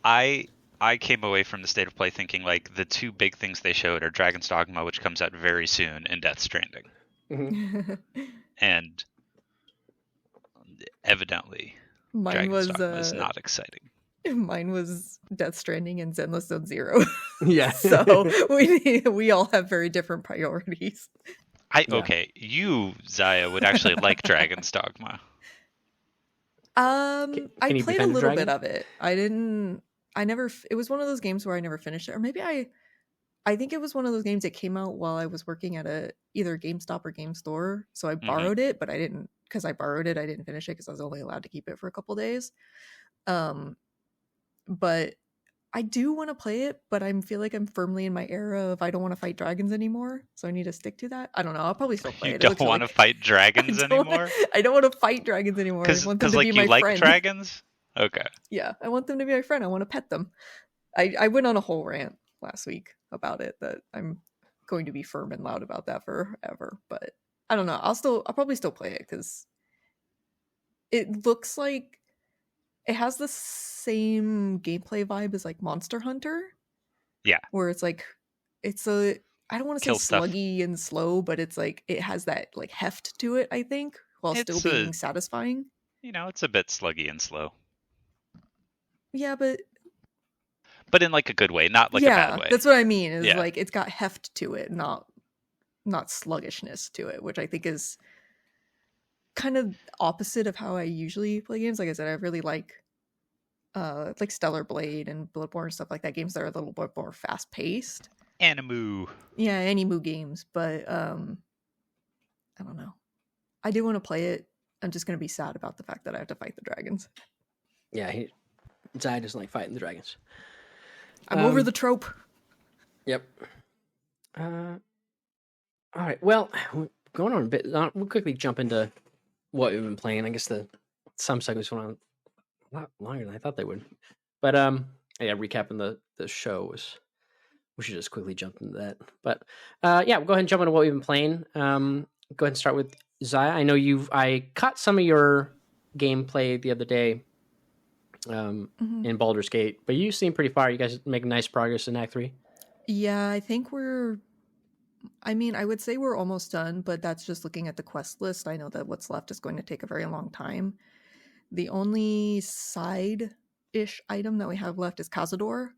I came away from the State of Play thinking, like, the two big things they showed are Dragon's Dogma, which comes out very soon, and Death Stranding. And evidently, Dragon's Dogma is not exciting. Mine was Death Stranding and Zenless Zone Zero. Yeah. So we all have very different priorities. Okay, you, Zaya, would actually like Dragon's Dogma. I you played a defend the little dragon? bit of it. It was one of those games where I never finished it, or maybe I think it was one of those games that came out while I was working at either GameStop or Game Store. So I borrowed it, but I didn't, because I borrowed it, I didn't finish it because I was only allowed to keep it for a couple days. But I do want to play it, but I feel like I'm firmly in my era of I don't want to fight dragons anymore. So I need to stick to that. I don't know. I'll probably still play You it. don't want to fight dragons anymore? I don't want to fight dragons anymore. I want them to like, be you my like friend. dragons? Okay. Yeah, I want them to be my friend. I want to pet them. I went on a whole rant last week about it that I'm going to be firm and loud about that forever. But I don't know. I'll probably still play it because it looks like it has the same gameplay vibe as like Monster Hunter. Yeah. Where it's like I don't want to say sluggy and slow, but it's like it has that like heft to it, I think, while still being satisfying. It's a bit sluggy and slow. Yeah, but in like a good way, not like a bad way. That's what I mean. Is like it's got heft to it, not sluggishness to it, which I think is kind of opposite of how I usually play games. Like I said, I really like Stellar Blade and Bloodborne and stuff like that. Games that are a little bit more fast paced. Animu. Yeah, Animu games, but I don't know. I do want to play it. I'm just gonna be sad about the fact that I have to fight the dragons. Yeah, Zai doesn't like fighting the dragons. I'm over the trope. Yep. All right. Well, going on a bit. We'll quickly jump into what we've been playing. I guess some segments went on a lot longer than I thought they would. But yeah, recapping the show was. We should just quickly jump into that. But yeah, we'll go ahead and jump into what we've been playing. Go ahead and start with Zaya. I know I caught some of your gameplay the other day in Baldur's Gate, but you seem pretty far. You guys making nice progress in Act 3. Yeah, I think I would say we're almost done, but that's just looking at the quest list. I know that what's left is going to take a very long time. The only side-ish item that we have left is Cazador.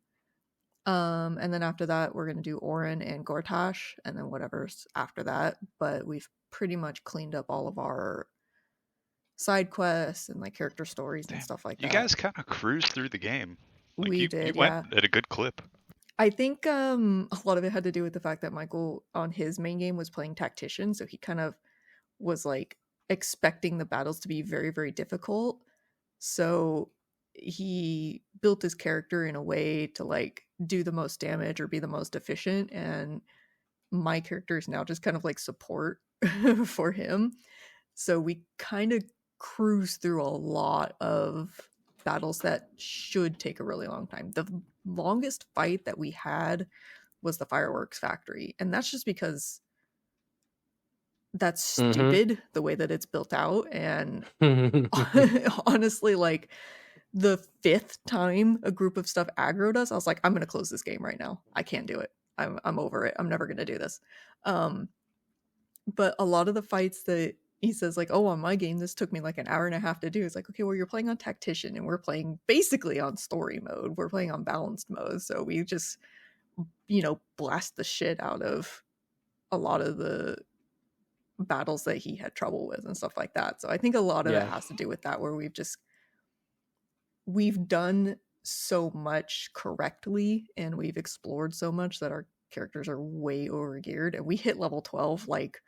And then after that, we're going to do Orin and Gortash, and then whatever's after that. But we've pretty much cleaned up all of our side quests and like character stories and stuff like that. You guys kind of cruised through the game. We did, you went at a good clip. I think a lot of it had to do with the fact that Michael on his main game was playing tactician, so he kind of was like expecting the battles to be very, very difficult. So he built his character in a way to like do the most damage or be the most efficient, and my character is now just kind of like support for him. So we kind of cruise through a lot of battles that should take a really long time. The longest fight that we had was the fireworks factory, and that's just because that's stupid the way that it's built out. And honestly, like the fifth time a group of stuff aggroed us, I was like, I'm gonna close this game right now. I can't do it. I'm over it. I'm never gonna do this. But a lot of the fights that he says, like, oh, on my game, this took me like an hour and a half to do. It's like, okay, well, you're playing on tactician and we're playing basically on story mode. We're playing on balanced mode. So we just, blast the shit out of a lot of the battles that he had trouble with and stuff like that. So I think a lot of it has to do with that, where we've done so much correctly and we've explored so much that our characters are way overgeared. And we hit level 12 like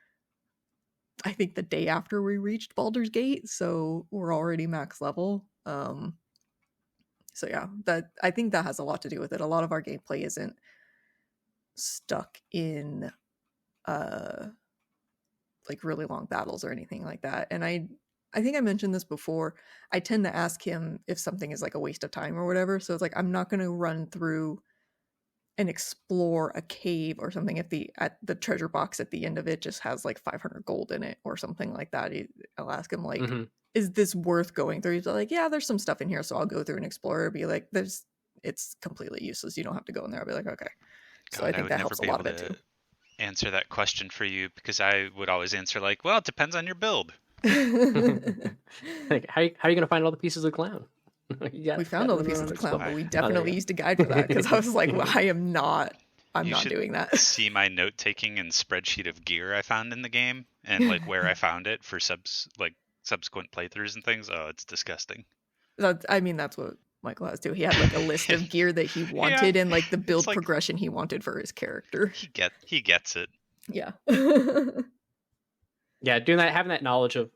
I think the day after we reached Baldur's Gate, so we're already max level. So yeah, that I think that has a lot to do with it. A lot of our gameplay isn't stuck in like really long battles or anything like that. And I think I mentioned this before. I tend to ask him if something is like a waste of time or whatever. So it's like I'm not going to run through and explore a cave or something if the treasure box at the end of it just has like 500 gold in it or something like that. I'll ask him like, is this worth going through? He's like, yeah, there's some stuff in here, so I'll go through and explore. Be like, it's completely useless. You don't have to go in there. I'll be like, okay. So I think that helps a lot of it too. Answer that question for you, because I would always answer like, well, it depends on your build. Like, how are you going to find all the pieces of the clown? We found all the pieces of the clown, but we definitely used a guide for that, because I was like, well, I'm not doing that. See my note taking and spreadsheet of gear I found in the game and like where I found it for subsequent playthroughs and things. Oh, it's disgusting. That's what Michael has too. He had like a list of gear that he wanted and like the build progression he wanted for his character. He gets it. Yeah. Yeah, doing that, having that knowledge of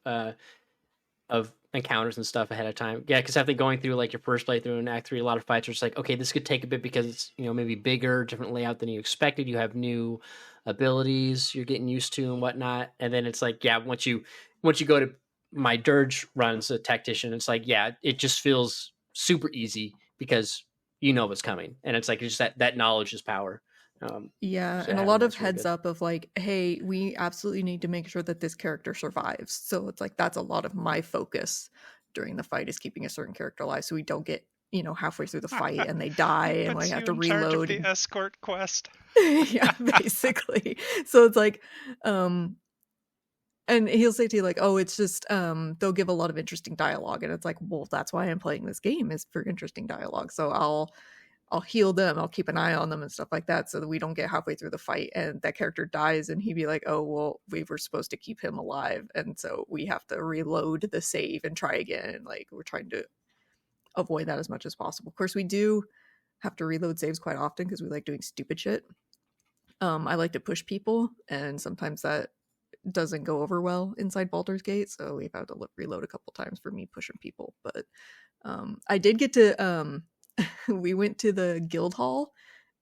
encounters and stuff ahead of time. Yeah, because I think going through like your first playthrough in Act 3, a lot of fights are just like, okay, this could take a bit because it's maybe bigger, different layout than you expected. You have new abilities you're getting used to and whatnot, and then it's like, yeah, once you go to my dirge runs a tactician, it's like, yeah, it just feels super easy because you know what's coming, and it's like it's just that knowledge is power. Yeah, and a lot of heads up of like, hey, we absolutely need to make sure that this character survives. So it's like that's a lot of my focus during the fight is keeping a certain character alive, so we don't get halfway through the fight and they die and like have to reload. The escort quest. Yeah, basically. So it's like, and he'll say to you like, oh, it's just they'll give a lot of interesting dialogue, and it's like, well, that's why I'm playing this game, is for interesting dialogue. So I'll heal them, I'll keep an eye on them and stuff like that, so that we don't get halfway through the fight and that character dies and he'd be like, oh, well, we were supposed to keep him alive, and so we have to reload the save and try again. And like we're trying to avoid that as much as possible. Of course, we do have to reload saves quite often because we like doing stupid shit. I like to push people, and sometimes that doesn't go over well inside Baldur's Gate, so we've had to reload a couple times for me pushing people. But I did get to we went to the guild hall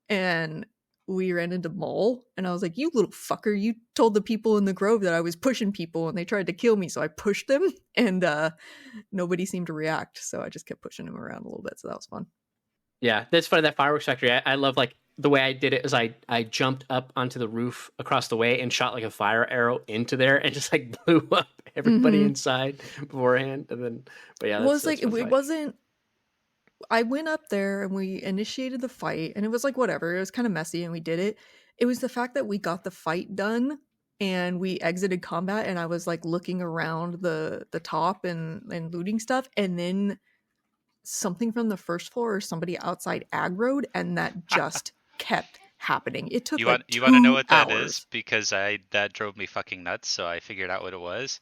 and we ran into Mole, and I was like, you little fucker, you told the people in the grove that I was pushing people and they tried to kill me, so I pushed them, and nobody seemed to react, so I just kept pushing him around a little bit, so that was fun. Yeah, that's funny, that fireworks factory. I love like the way I did it is I jumped up onto the roof across the way and shot like a fire arrow into there and just like blew up everybody inside beforehand. And then, but yeah, well, it's like it wasn't. I went up there and we initiated the fight, and it was like whatever. It was kind of messy, and we did it. It was the fact that we got the fight done and we exited combat, and I was like looking around the top and looting stuff, and then something from the first floor or somebody outside aggroed, and that just kept happening. It took you like want to know what that hours. is, because that drove me fucking nuts, so I figured out what it was.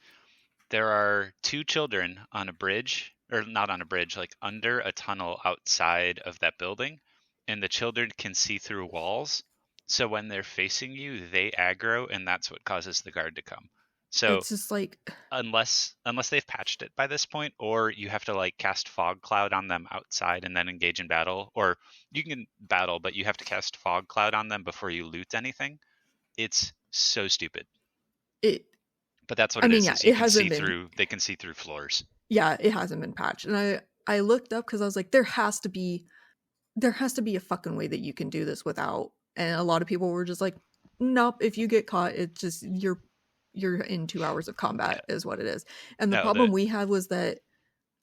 There are two children on a bridge, or not on a bridge, like under a tunnel outside of that building, and the children can see through walls. So when they're facing you, they aggro, and that's what causes the guard to come. So It's just like, unless they've patched it by this point, or you have to like cast fog cloud on them outside and then engage in battle, or you can battle, but you have to cast fog cloud on them before you loot anything. It's so stupid. But that's what I it mean, is. yeah, Is you it can see hasn't been. through. They can see through floors. Yeah, it hasn't been patched, and I looked up because I was like, there has to be a fucking way that you can do this without. And a lot of people were just like, nope. If you get caught, it's just you're in 2 hours of combat is what it is. And the No, problem we had was that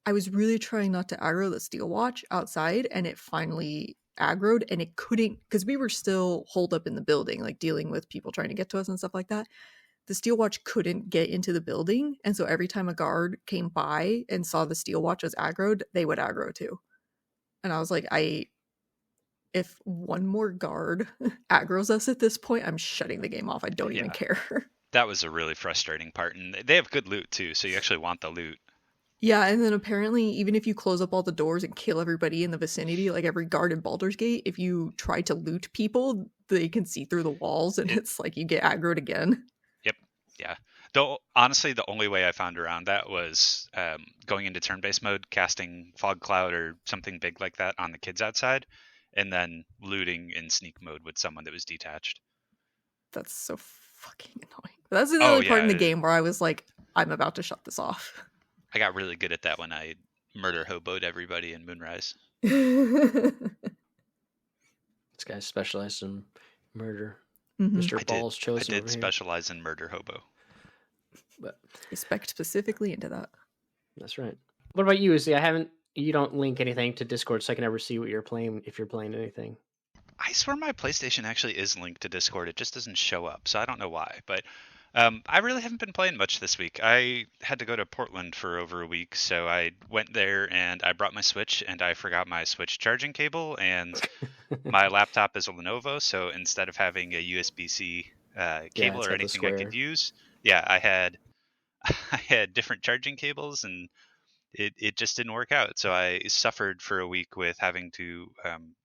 I was really trying not to aggro the steel watch outside, and it finally aggroed, and it couldn't because we were still holed up in the building, like dealing with people trying to get to us and stuff like that. The steel watch couldn't get into the building, and so every time a guard came by and saw the steel watch was aggroed, they would aggro too. And I was like, if one more guard aggroes us at this point, I'm shutting the game off. I don't even care. That was a really frustrating part, and they have good loot too, so you actually want the loot. Yeah, and then apparently, even if you close up all the doors and kill everybody in the vicinity, like every guard in Baldur's Gate, if you try to loot people, they can see through the walls, and it's like you get aggroed again. Yep. Yeah. Though honestly, the only way I found around that was going into turn-based mode, casting fog cloud or something big like that on the kids outside, and then looting in sneak mode with someone that was detached. That's so fucking annoying. That's the only part in the yeah. game where I was like, I'm about to shut this off. I got really good at that when I murder hoboed everybody in Moonrise. This guy specialized in murder. Mm-hmm. Mr. Balls chosen. I did specialize in murder hobo. But you spec'd specifically into that. That's right. What about you, Izzy? You don't link anything to Discord, so I can never see what you're playing if you're playing anything. I swear my PlayStation actually is linked to Discord. It just doesn't show up, so I don't know why. But I really haven't been playing much this week. I had to go to Portland for over a week, so I went there and I brought my Switch, and I forgot my Switch charging cable, and my laptop is a Lenovo, so instead of having a USB-C cable or anything I could use, I had different charging cables, and it just didn't work out. So I suffered for a week with having to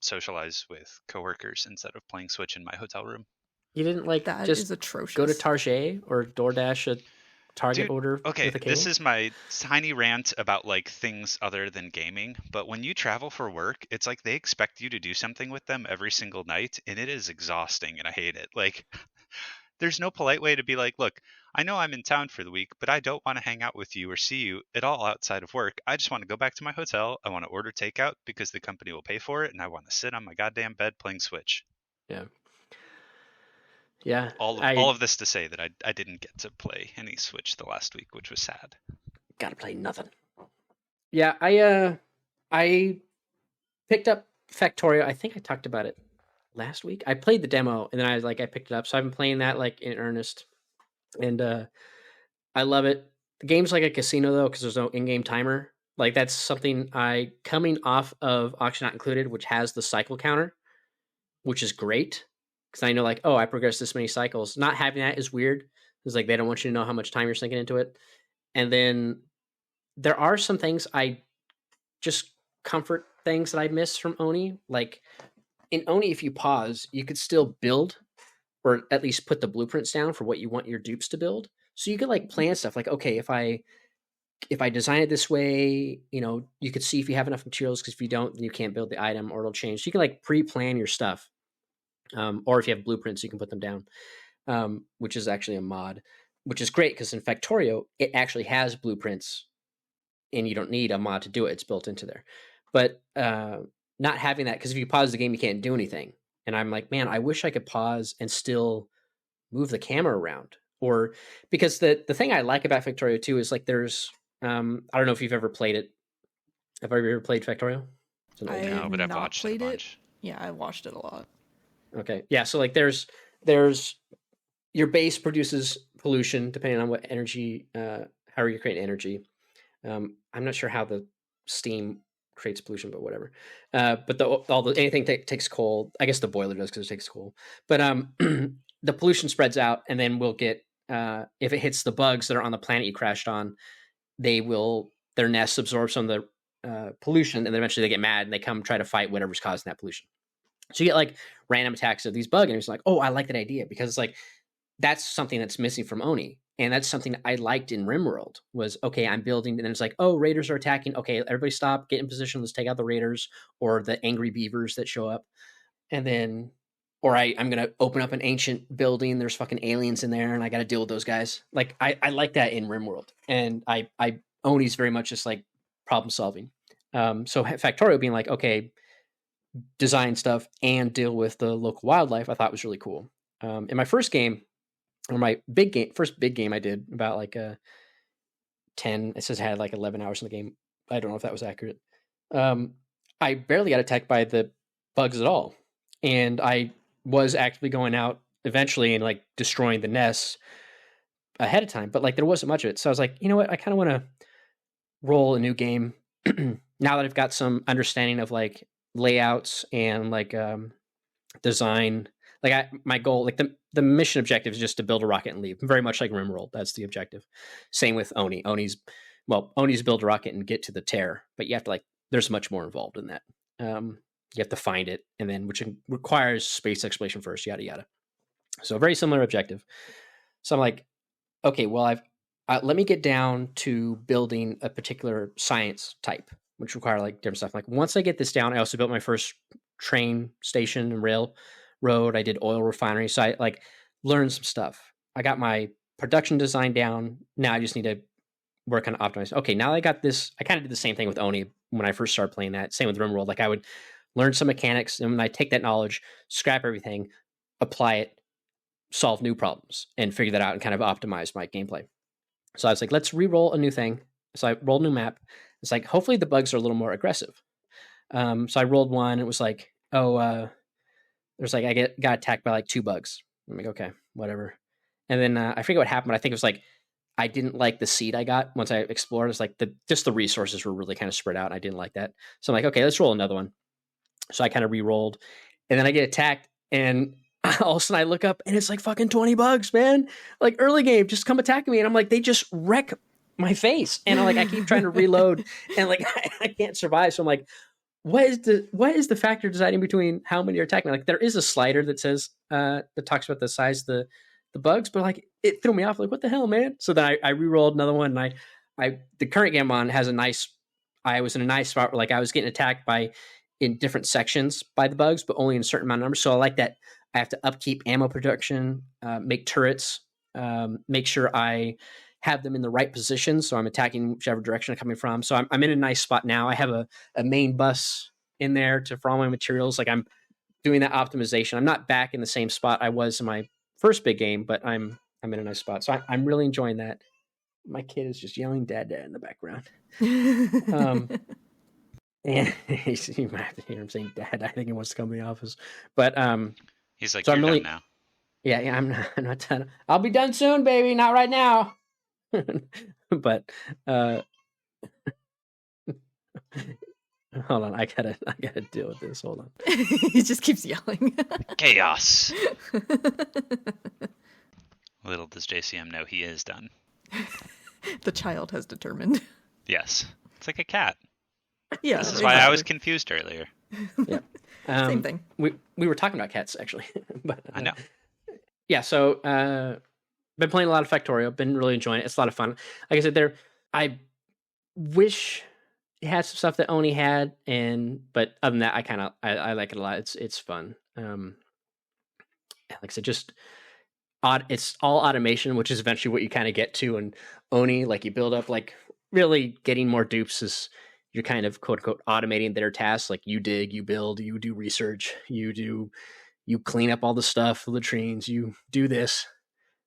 socialize with coworkers instead of playing Switch in my hotel room. You didn't that just is atrocious. Go to Target or DoorDash a Target order. Okay, with a cable? This is my tiny rant about like things other than gaming. But when you travel for work, it's like they expect you to do something with them every single night, and it is exhausting, and I hate it. Like, there's no polite way to be like, look, I know I'm in town for the week, but I don't want to hang out with you or see you at all outside of work. I just want to go back to my hotel. I want to order takeout because the company will pay for it, and I want to sit on my goddamn bed playing Switch. Yeah. Yeah. All of this to say that I didn't get to play any Switch the last week, which was sad. Gotta play nothing. Yeah, I picked up Factorio. I think I talked about it last week. I played the demo and then I picked it up. So I've been playing that like in earnest. And I love it. The game's like a casino though, because there's no in-game timer. Like that's something coming off of Auction Not Included, which has the cycle counter, which is great. Because I know like, I progressed this many cycles. Not having that is weird. It's like they don't want you to know how much time you're sinking into it. And then there are some things comfort things that I miss from Oni. Like in Oni, if you pause, you could still build or at least put the blueprints down for what you want your dupes to build. So you could like plan stuff like, okay, if I design it this way, you could see if you have enough materials, because if you don't, then you can't build the item or it'll change. So you can like pre-plan your stuff. Or if you have blueprints, you can put them down, which is actually a mod, which is great because in Factorio, it actually has blueprints and you don't need a mod to do it. It's built into there. But not having that, because if you pause the game, you can't do anything. And I'm like, man, I wish I could pause and still move the camera around. Or because the thing I like about Factorio too is like there's, I don't know if you've ever played it. Have you ever played Factorio? No, but I've watched it a bunch. Yeah, I watched it a lot. Okay. Yeah. So like there's your base produces pollution depending on what energy, how you create energy. I'm not sure how the steam creates pollution, but whatever. But anything takes coal. I guess the boiler does because it takes coal. But the pollution spreads out, and then we'll get if it hits the bugs that are on the planet you crashed on, their nests absorb some of the pollution, and then eventually they get mad and they come try to fight whatever's causing that pollution. So you get like random attacks of these bug, and it's like, oh, I like that idea, because it's like that's something that's missing from Oni. And that's something I liked in RimWorld was, okay, I'm building, and then it's like, oh, raiders are attacking. Okay, everybody stop, get in position, let's take out the raiders or the angry beavers that show up. And then, or I'm going to open up an ancient building, there's fucking aliens in there, and I got to deal with those guys. Like, I like that in RimWorld. And Oni's very much just like problem solving. So Factorio being like, okay, design stuff and deal with the local wildlife, I thought was really cool. In my first game, or my first big game I did, about like 10, it says I had like 11 hours in the game. I don't know if that was accurate. I barely got attacked by the bugs at all. And I was actually going out eventually and like destroying the nests ahead of time, but like there wasn't much of it. So I was like, you know what? I kind of want to roll a new game now that I've got some understanding of like layouts and like design. Like my goal, like the mission objective is just to build a rocket and leave. Very much like RimWorld, that's the objective. Same with Oni. Oni's build a rocket and get to the tear, but you have to like, there's much more involved in that. You have to find it, and then which requires space exploration first, yada yada. So a very similar objective. So I'm like, okay, well let me get down to building a particular science type, which require like different stuff. Like once I get this down, I also built my first train station and railroad. I did oil refinery. So I like learned some stuff. I got my production design down. Now I just need to work on optimizing. Okay, now I got this. I kind of did the same thing with Oni when I first started playing that. Same with RimWorld. Like I would learn some mechanics, and when I take that knowledge, scrap everything, apply it, solve new problems, and figure that out and kind of optimize my gameplay. So I was like, let's re-roll a new thing. So I rolled a new map. It's like, hopefully the bugs are a little more aggressive. So I rolled one. It was like, there's like, I got attacked by like 2 bugs. I'm like, okay, whatever. And then I forget what happened, but I think it was like, I didn't like the seed I got once I explored. It's like just the resources were really kind of spread out, and I didn't like that. So I'm like, okay, let's roll another one. So I kind of re-rolled, and then I get attacked, and all of a sudden I look up, and it's like fucking 20 bugs, man. Like early game, just come attacking me, and I'm like, they just wreck my face, and I'm like, I keep trying to reload, and like I can't survive. So I'm like, what is the factor deciding between how many are attacking? Like there is a slider that says that talks about the size of the bugs, but like it threw me off. Like what the hell, man? So then I re-rolled another one, and I the current game on has I was in a nice spot where like I was getting attacked in different sections by the bugs, but only in a certain amount of numbers. So I like that. I have to upkeep ammo production, make turrets, make sure I have them in the right position, so I'm attacking whichever direction I'm coming from. So I'm in a nice spot now. I have a main bus in there for all my materials. Like I'm doing that optimization. I'm not back in the same spot I was in my first big game, but I'm in a nice spot. So I'm really enjoying that. My kid is just yelling "Dad, Dad" in the background. And you might have to hear him saying "Dad." I think he wants to come to the office, but he's like, so "You're I'm really done now." Yeah, I'm not done. I'll be done soon, baby. Not right now. But hold on, I gotta deal with this. Hold on. He just keeps yelling. Chaos. Little does JCM know he is done. The child has determined. Yes, it's like a cat. Yeah, this is why I was confused earlier. Yeah, same thing. We were talking about cats actually, but I know. Yeah, so been playing a lot of Factorio. Been really enjoying it. It's a lot of fun. Like I said, I wish it had some stuff that Oni had, but other than that, I like it a lot. It's fun. Like I said, just it's all automation, which is eventually what you kind of get to. And Oni, like you build up, like really getting more dupes is you're kind of quote unquote automating their tasks. Like you dig, you build, you do research, you clean up all the stuff, the latrines, you do this.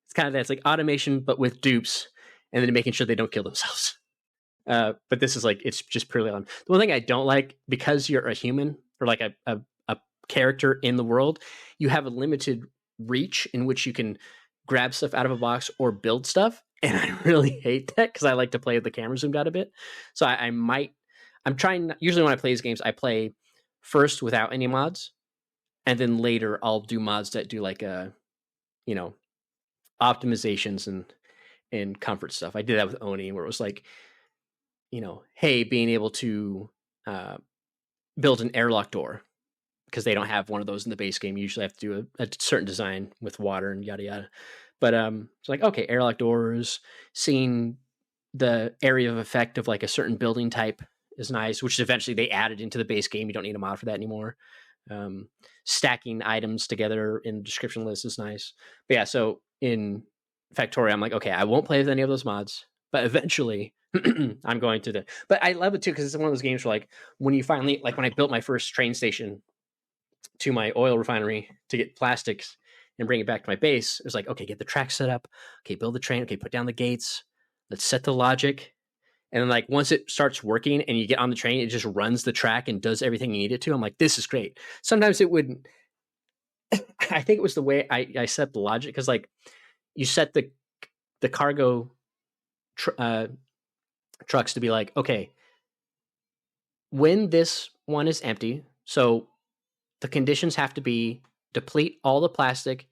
It's kind of that. It's like automation, but with dupes, and then making sure they don't kill themselves. But this is like, it's just purely on. The one thing I don't like, because you're a human or like a character in the world, you have a limited reach in which you can grab stuff out of a box or build stuff. And I really hate that because I like to play with the camera zoomed out a bit. So I'm trying, usually when I play these games, I play first without any mods. And then later I'll do mods that do like optimizations and comfort stuff. I did that with Oni, where it was like, hey, being able to build an airlock door because they don't have one of those in the base game. You usually have to do a certain design with water and yada yada. But it's like, okay, airlock doors, seeing the area of effect of like a certain building type is nice, which eventually they added into the base game. You don't need a mod for that anymore. Stacking items together in the description list is nice. But yeah, so in Factorio, I'm like, okay, I won't play with any of those mods, but eventually I'm going to but I love it too, because it's one of those games where like when you finally, like when I built my first train station to my oil refinery to get plastics and bring it back to my base, it was like, okay, get the track set up. Okay, build the train. Okay, put down the gates. Let's set the logic. And then like once it starts working and you get on the train, it just runs the track and does everything you need it to. I'm like, this is great. Sometimes it wouldn't. I think it was the way I set the logic, because like you set the cargo trucks to be like, okay, when this one is empty, so the conditions have to be deplete all the plastic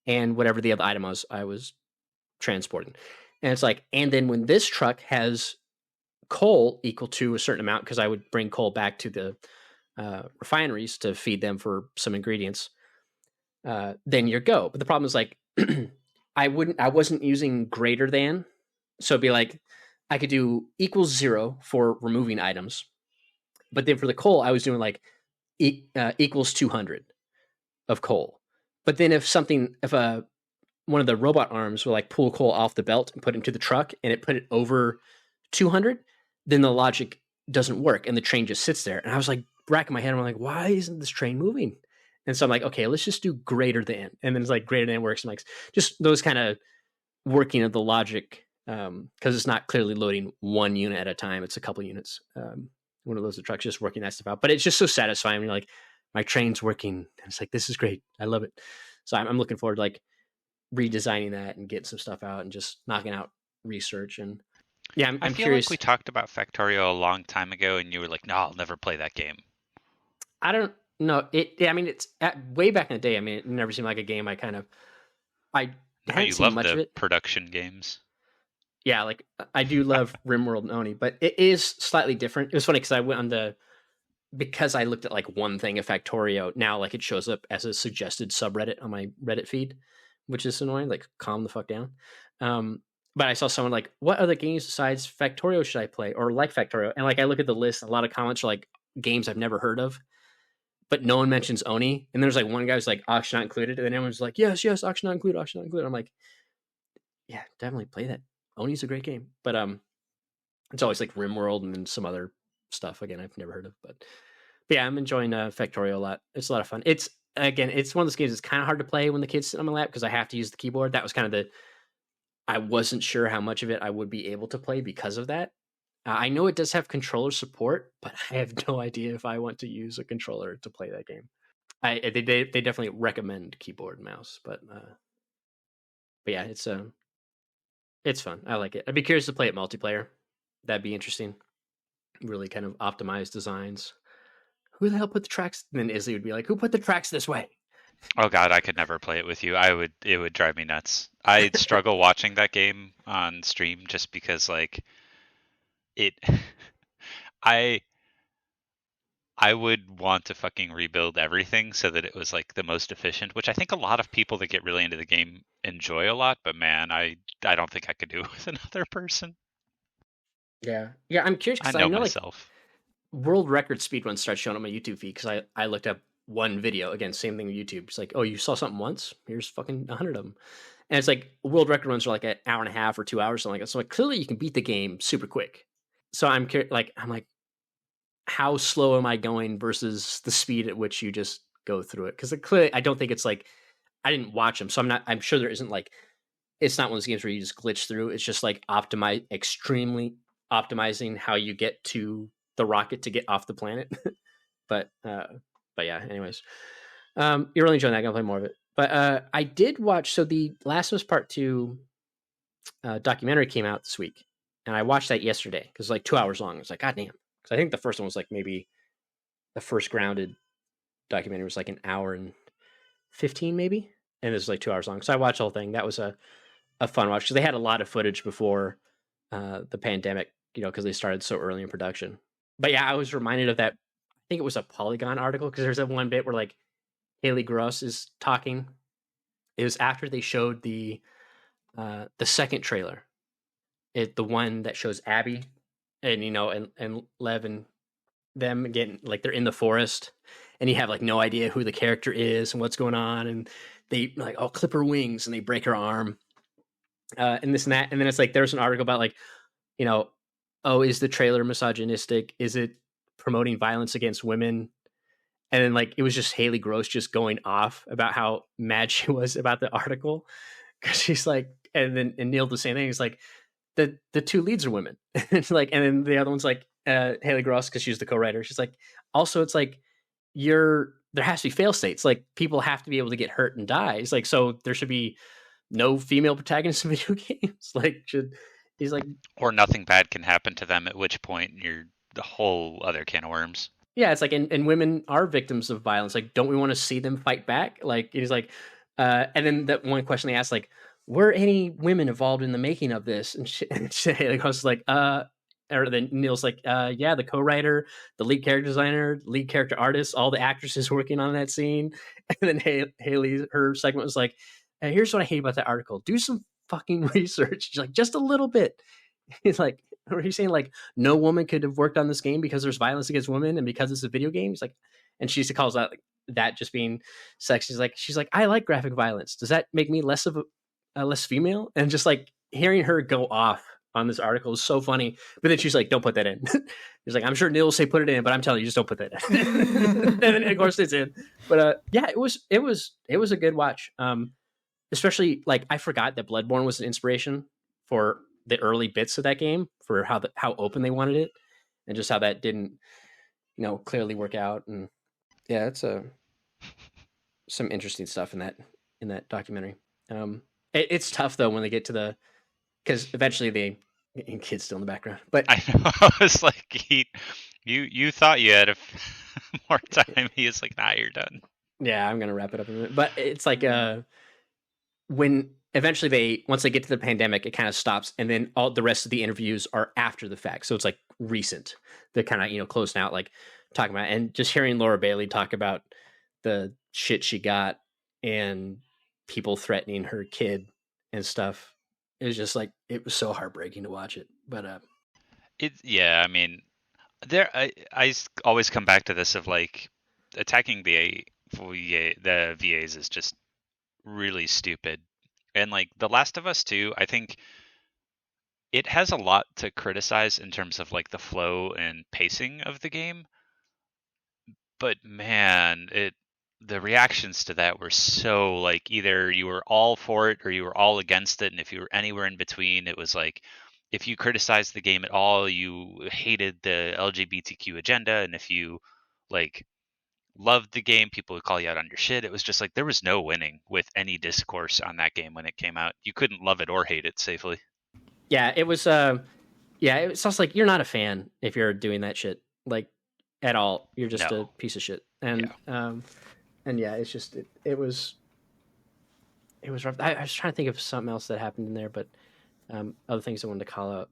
and whatever the other item was I was transporting. And it's like, and then when this truck has coal equal to a certain amount, because I would bring coal back to the refineries to feed them for some ingredients, then you're go. But the problem is like I wasn't using greater than, so it'd be like I could do equals 0 for removing items, but then for the coal I was doing like equals 200 of coal. But then if one of the robot arms will like pull coal off the belt and put it into the truck, and it put it over 200, then the logic doesn't work and the train just sits there. And I was like racking my head. I'm like, why isn't this train moving? And so I'm like, okay, let's just do greater than. And then it's like greater than works. I'm like, just those kind of working of the logic, because it's not clearly loading one unit at a time. It's a couple units. One of those trucks just working that stuff out. But it's just so satisfying when you're like, my train's working. And it's like, this is great. I love it. So I'm looking forward to like redesigning that and getting some stuff out and just knocking out research. And yeah, I'm curious. Like we talked about Factorio a long time ago, and you were like, "No, I'll never play that game." I don't know. I mean, it's way back in the day. I mean, it never seemed like a game. I hadn't seen much of it. Production games. Yeah, like I do love RimWorld and Oni, but it is slightly different. It was funny because I went on because I looked at like one thing of Factorio. Now, like it shows up as a suggested subreddit on my Reddit feed, which is annoying. Like, calm the fuck down. But I saw someone like, what other games besides Factorio should I play, or like Factorio? And like I look at the list, a lot of comments are like games I've never heard of, but no one mentions Oni. And there's like one guy who's like, auction not included, and then everyone's like, yes, auction not included, auction not included. I'm like, yeah, definitely play that. Oni's a great game, but it's always like RimWorld and then some other stuff again I've never heard of. But yeah, I'm enjoying Factorio a lot. It's a lot of fun. It's one of those games that's kind of hard to play when the kids sit on my lap because I have to use the keyboard. That was kind of I wasn't sure how much of it I would be able to play because of that. I know it does have controller support, but I have no idea if I want to use a controller to play that game. They definitely recommend keyboard and mouse, but yeah, it's fun. I like it. I'd be curious to play it multiplayer. That'd be interesting. Really kind of optimized designs. Who the hell put the tracks? And then Isley would be like, who put the tracks this way? Oh God, I could never play it with you. It would drive me nuts. I'd struggle watching that game on stream just because like I would want to fucking rebuild everything so that it was like the most efficient, which I think a lot of people that get really into the game enjoy a lot, but man, I don't think I could do it with another person. Yeah, I'm curious because I know myself. Like, world record speedruns start showing up on my YouTube feed because I looked up one video. Again, same thing with YouTube. It's like, oh, you saw something once? Here's fucking 100 of them. And it's like world record runs are like an hour and a half or 2 hours, something like that. So like clearly you can beat the game super quick. So I'm like, how slow am I going versus the speed at which you just go through it? Because clearly I don't think it's like, I didn't watch them, so I'm sure there isn't like, it's not one of those games where you just glitch through. It's just like extremely optimizing how you get to the rocket to get off the planet. But yeah, anyways, you're really enjoying that. I'm gonna play more of it. But I did watch, so the Last of Us Part 2 documentary came out this week, and I watched that yesterday because it's like 2 hours long. I was like, God damn. Because I think the first one was like maybe the first grounded documentary was like an hour and 15 maybe, and this was like 2 hours long. So I watched the whole thing. That was a fun watch because they had a lot of footage before the pandemic, because they started so early in production. But yeah, I was reminded of that. think it was a Polygon article, because there's that one bit where like Haley Gross is talking. It was after they showed the second trailer, the one that shows Abby and and Lev and them getting like they're in the forest, and you have like no idea who the character is and what's going on, and they like, oh, clip her wings, and they break her arm, and this and that, and then it's like there's an article about like, oh, is the trailer misogynistic? Is it promoting violence against women? And then like it was just Haley Gross just going off about how mad she was about the article, because she's like, and Neil the same thing. He's like, the two leads are women. It's like, and then the other one's like Haley Gross, because she's the co-writer. She's like, also it's like there has to be fail states. Like people have to be able to get hurt and die. It's like, so there should be no female protagonists in video games. Like he's like, or nothing bad can happen to them, at which point you're the whole other can of worms. Yeah, it's like, and women are victims of violence. Like, don't we want to see them fight back? Like, he's like, and then that one question they asked, like, were any women involved in the making of this? And Haley Gross is like, or then Neil's like, yeah, the co-writer, the lead character designer, lead character artist, all the actresses working on that scene. And then Haley, her segment was like, hey, here's what I hate about that article. Do some fucking research. She's like, just a little bit. He's like, are you saying like no woman could have worked on this game because there's violence against women and because it's a video game? He's like, and she calls out like, that just being sex. She's like, I like graphic violence. Does that make me less of a less female? And just like hearing her go off on this article is so funny. But then she's like, don't put that in. He's like, I'm sure Neil will say put it in, but I'm telling you, just don't put that in. And then of course it's in. But yeah, it was a good watch. Especially like I forgot that Bloodborne was an inspiration for the early bits of that game, for how open they wanted it, and just how that didn't, clearly work out. And yeah, it's some interesting stuff in that documentary. It's tough though when they get to because eventually kid's still in the background, but I know. I was like, you thought you had more time. He is like, nah, you're done. Yeah, I'm gonna wrap it up in a minute. But it's like when eventually once they get to the pandemic, it kind of stops, and then all the rest of the interviews are after the fact. So it's like recent. They're kind of closing out, like talking about, and just hearing Laura Bailey talk about the shit she got and people threatening her kid and stuff. It was just like, it was so heartbreaking to watch it. But I mean, I always come back to this of like attacking the VAs is just really stupid. And like The Last of Us 2, I think it has a lot to criticize in terms of like the flow and pacing of the game. But man, the reactions to that were so like either you were all for it or you were all against it, and if you were anywhere in between, it was like if you criticized the game at all, you hated the LGBTQ agenda, and if you like loved the game, people would call you out on your shit. It was just like there was no winning with any discourse on that game when it came out. You couldn't love it or hate it safely. Yeah, it was it sounds like you're not a fan if you're doing that shit like at all. You're just a piece of shit. And and yeah, it's just it was rough. I was trying to think of something else that happened in there, but other things I wanted to call out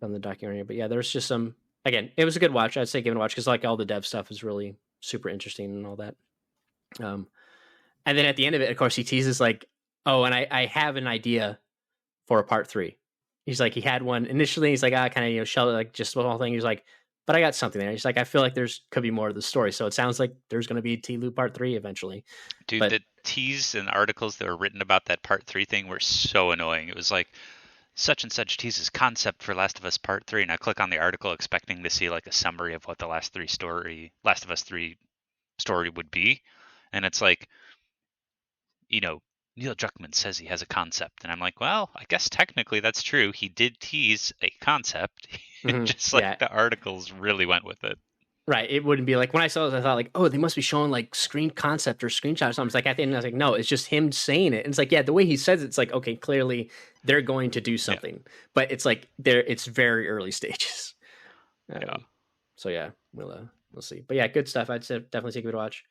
from the documentary. But yeah, there's just some. Again, it was a good watch. I'd say give it a watch because like all the dev stuff is really super interesting and all that. And then at the end of it, of course, he teases like, "Oh, and I have an idea for a part 3." He's like, he had one initially. He's like, kind of shell it like just the whole thing. He's like, but I got something there. He's like, I feel like could be more of the story. So it sounds like there's going to be T-Loop part 3 eventually. Dude, the tease and articles that were written about that part 3 thing were so annoying. It was like, such and such teases concept for Last of Us Part 3, and I click on the article expecting to see like a summary of what the Last of Us 3 story would be, and it's like, Neil Druckmann says he has a concept, and I'm like, well, I guess technically that's true. He did tease a concept, just like the articles really went with it. Right. It wouldn't be like when I saw it, I thought like, oh, they must be showing like screen concept or screenshot or something. It's like at the end, I was like, no, it's just him saying it. And it's like, yeah, the way he says it's like, okay, clearly they're going to do something, but it's like it's very early stages. So yeah, we'll see. But yeah, good stuff. I'd say definitely take a good watch.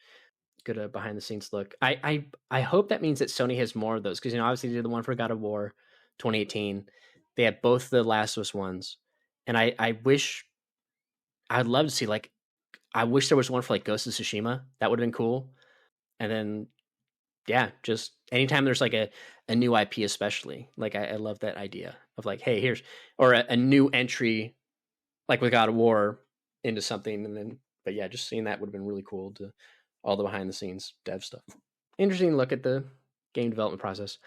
Good behind the scenes look. I hope that means that Sony has more of those because obviously they did the one for God of War 2018. They had both the Last of Us ones, and I wish I'd love to see like I wish there was one for like Ghost of Tsushima. That would have been cool. And then, yeah, just anytime there's like a new IP, especially, like I love that idea of like, hey, here's, or a new entry, like with God of War into something. And then, but yeah, just seeing that would have been really cool to all the behind the scenes dev stuff. Interesting look at the game development process.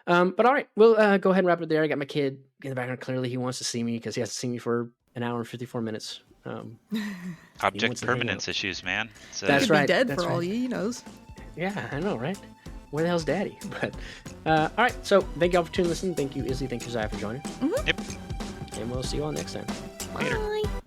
But all right, we'll go ahead and wrap it there. I got my kid in the background. Clearly, he wants to see me because he has to see me for an hour and 54 minutes. Object permanence issues, man. That's Could right. Be dead that's for right. all he knows. Yeah, I know, right? Where the hell's Daddy? But all right, so thank you all for tuning in. Thank you, Izzy. Thank you, Zaya, for joining. Mm-hmm. Yep. And we'll see you all next time. Later. Bye.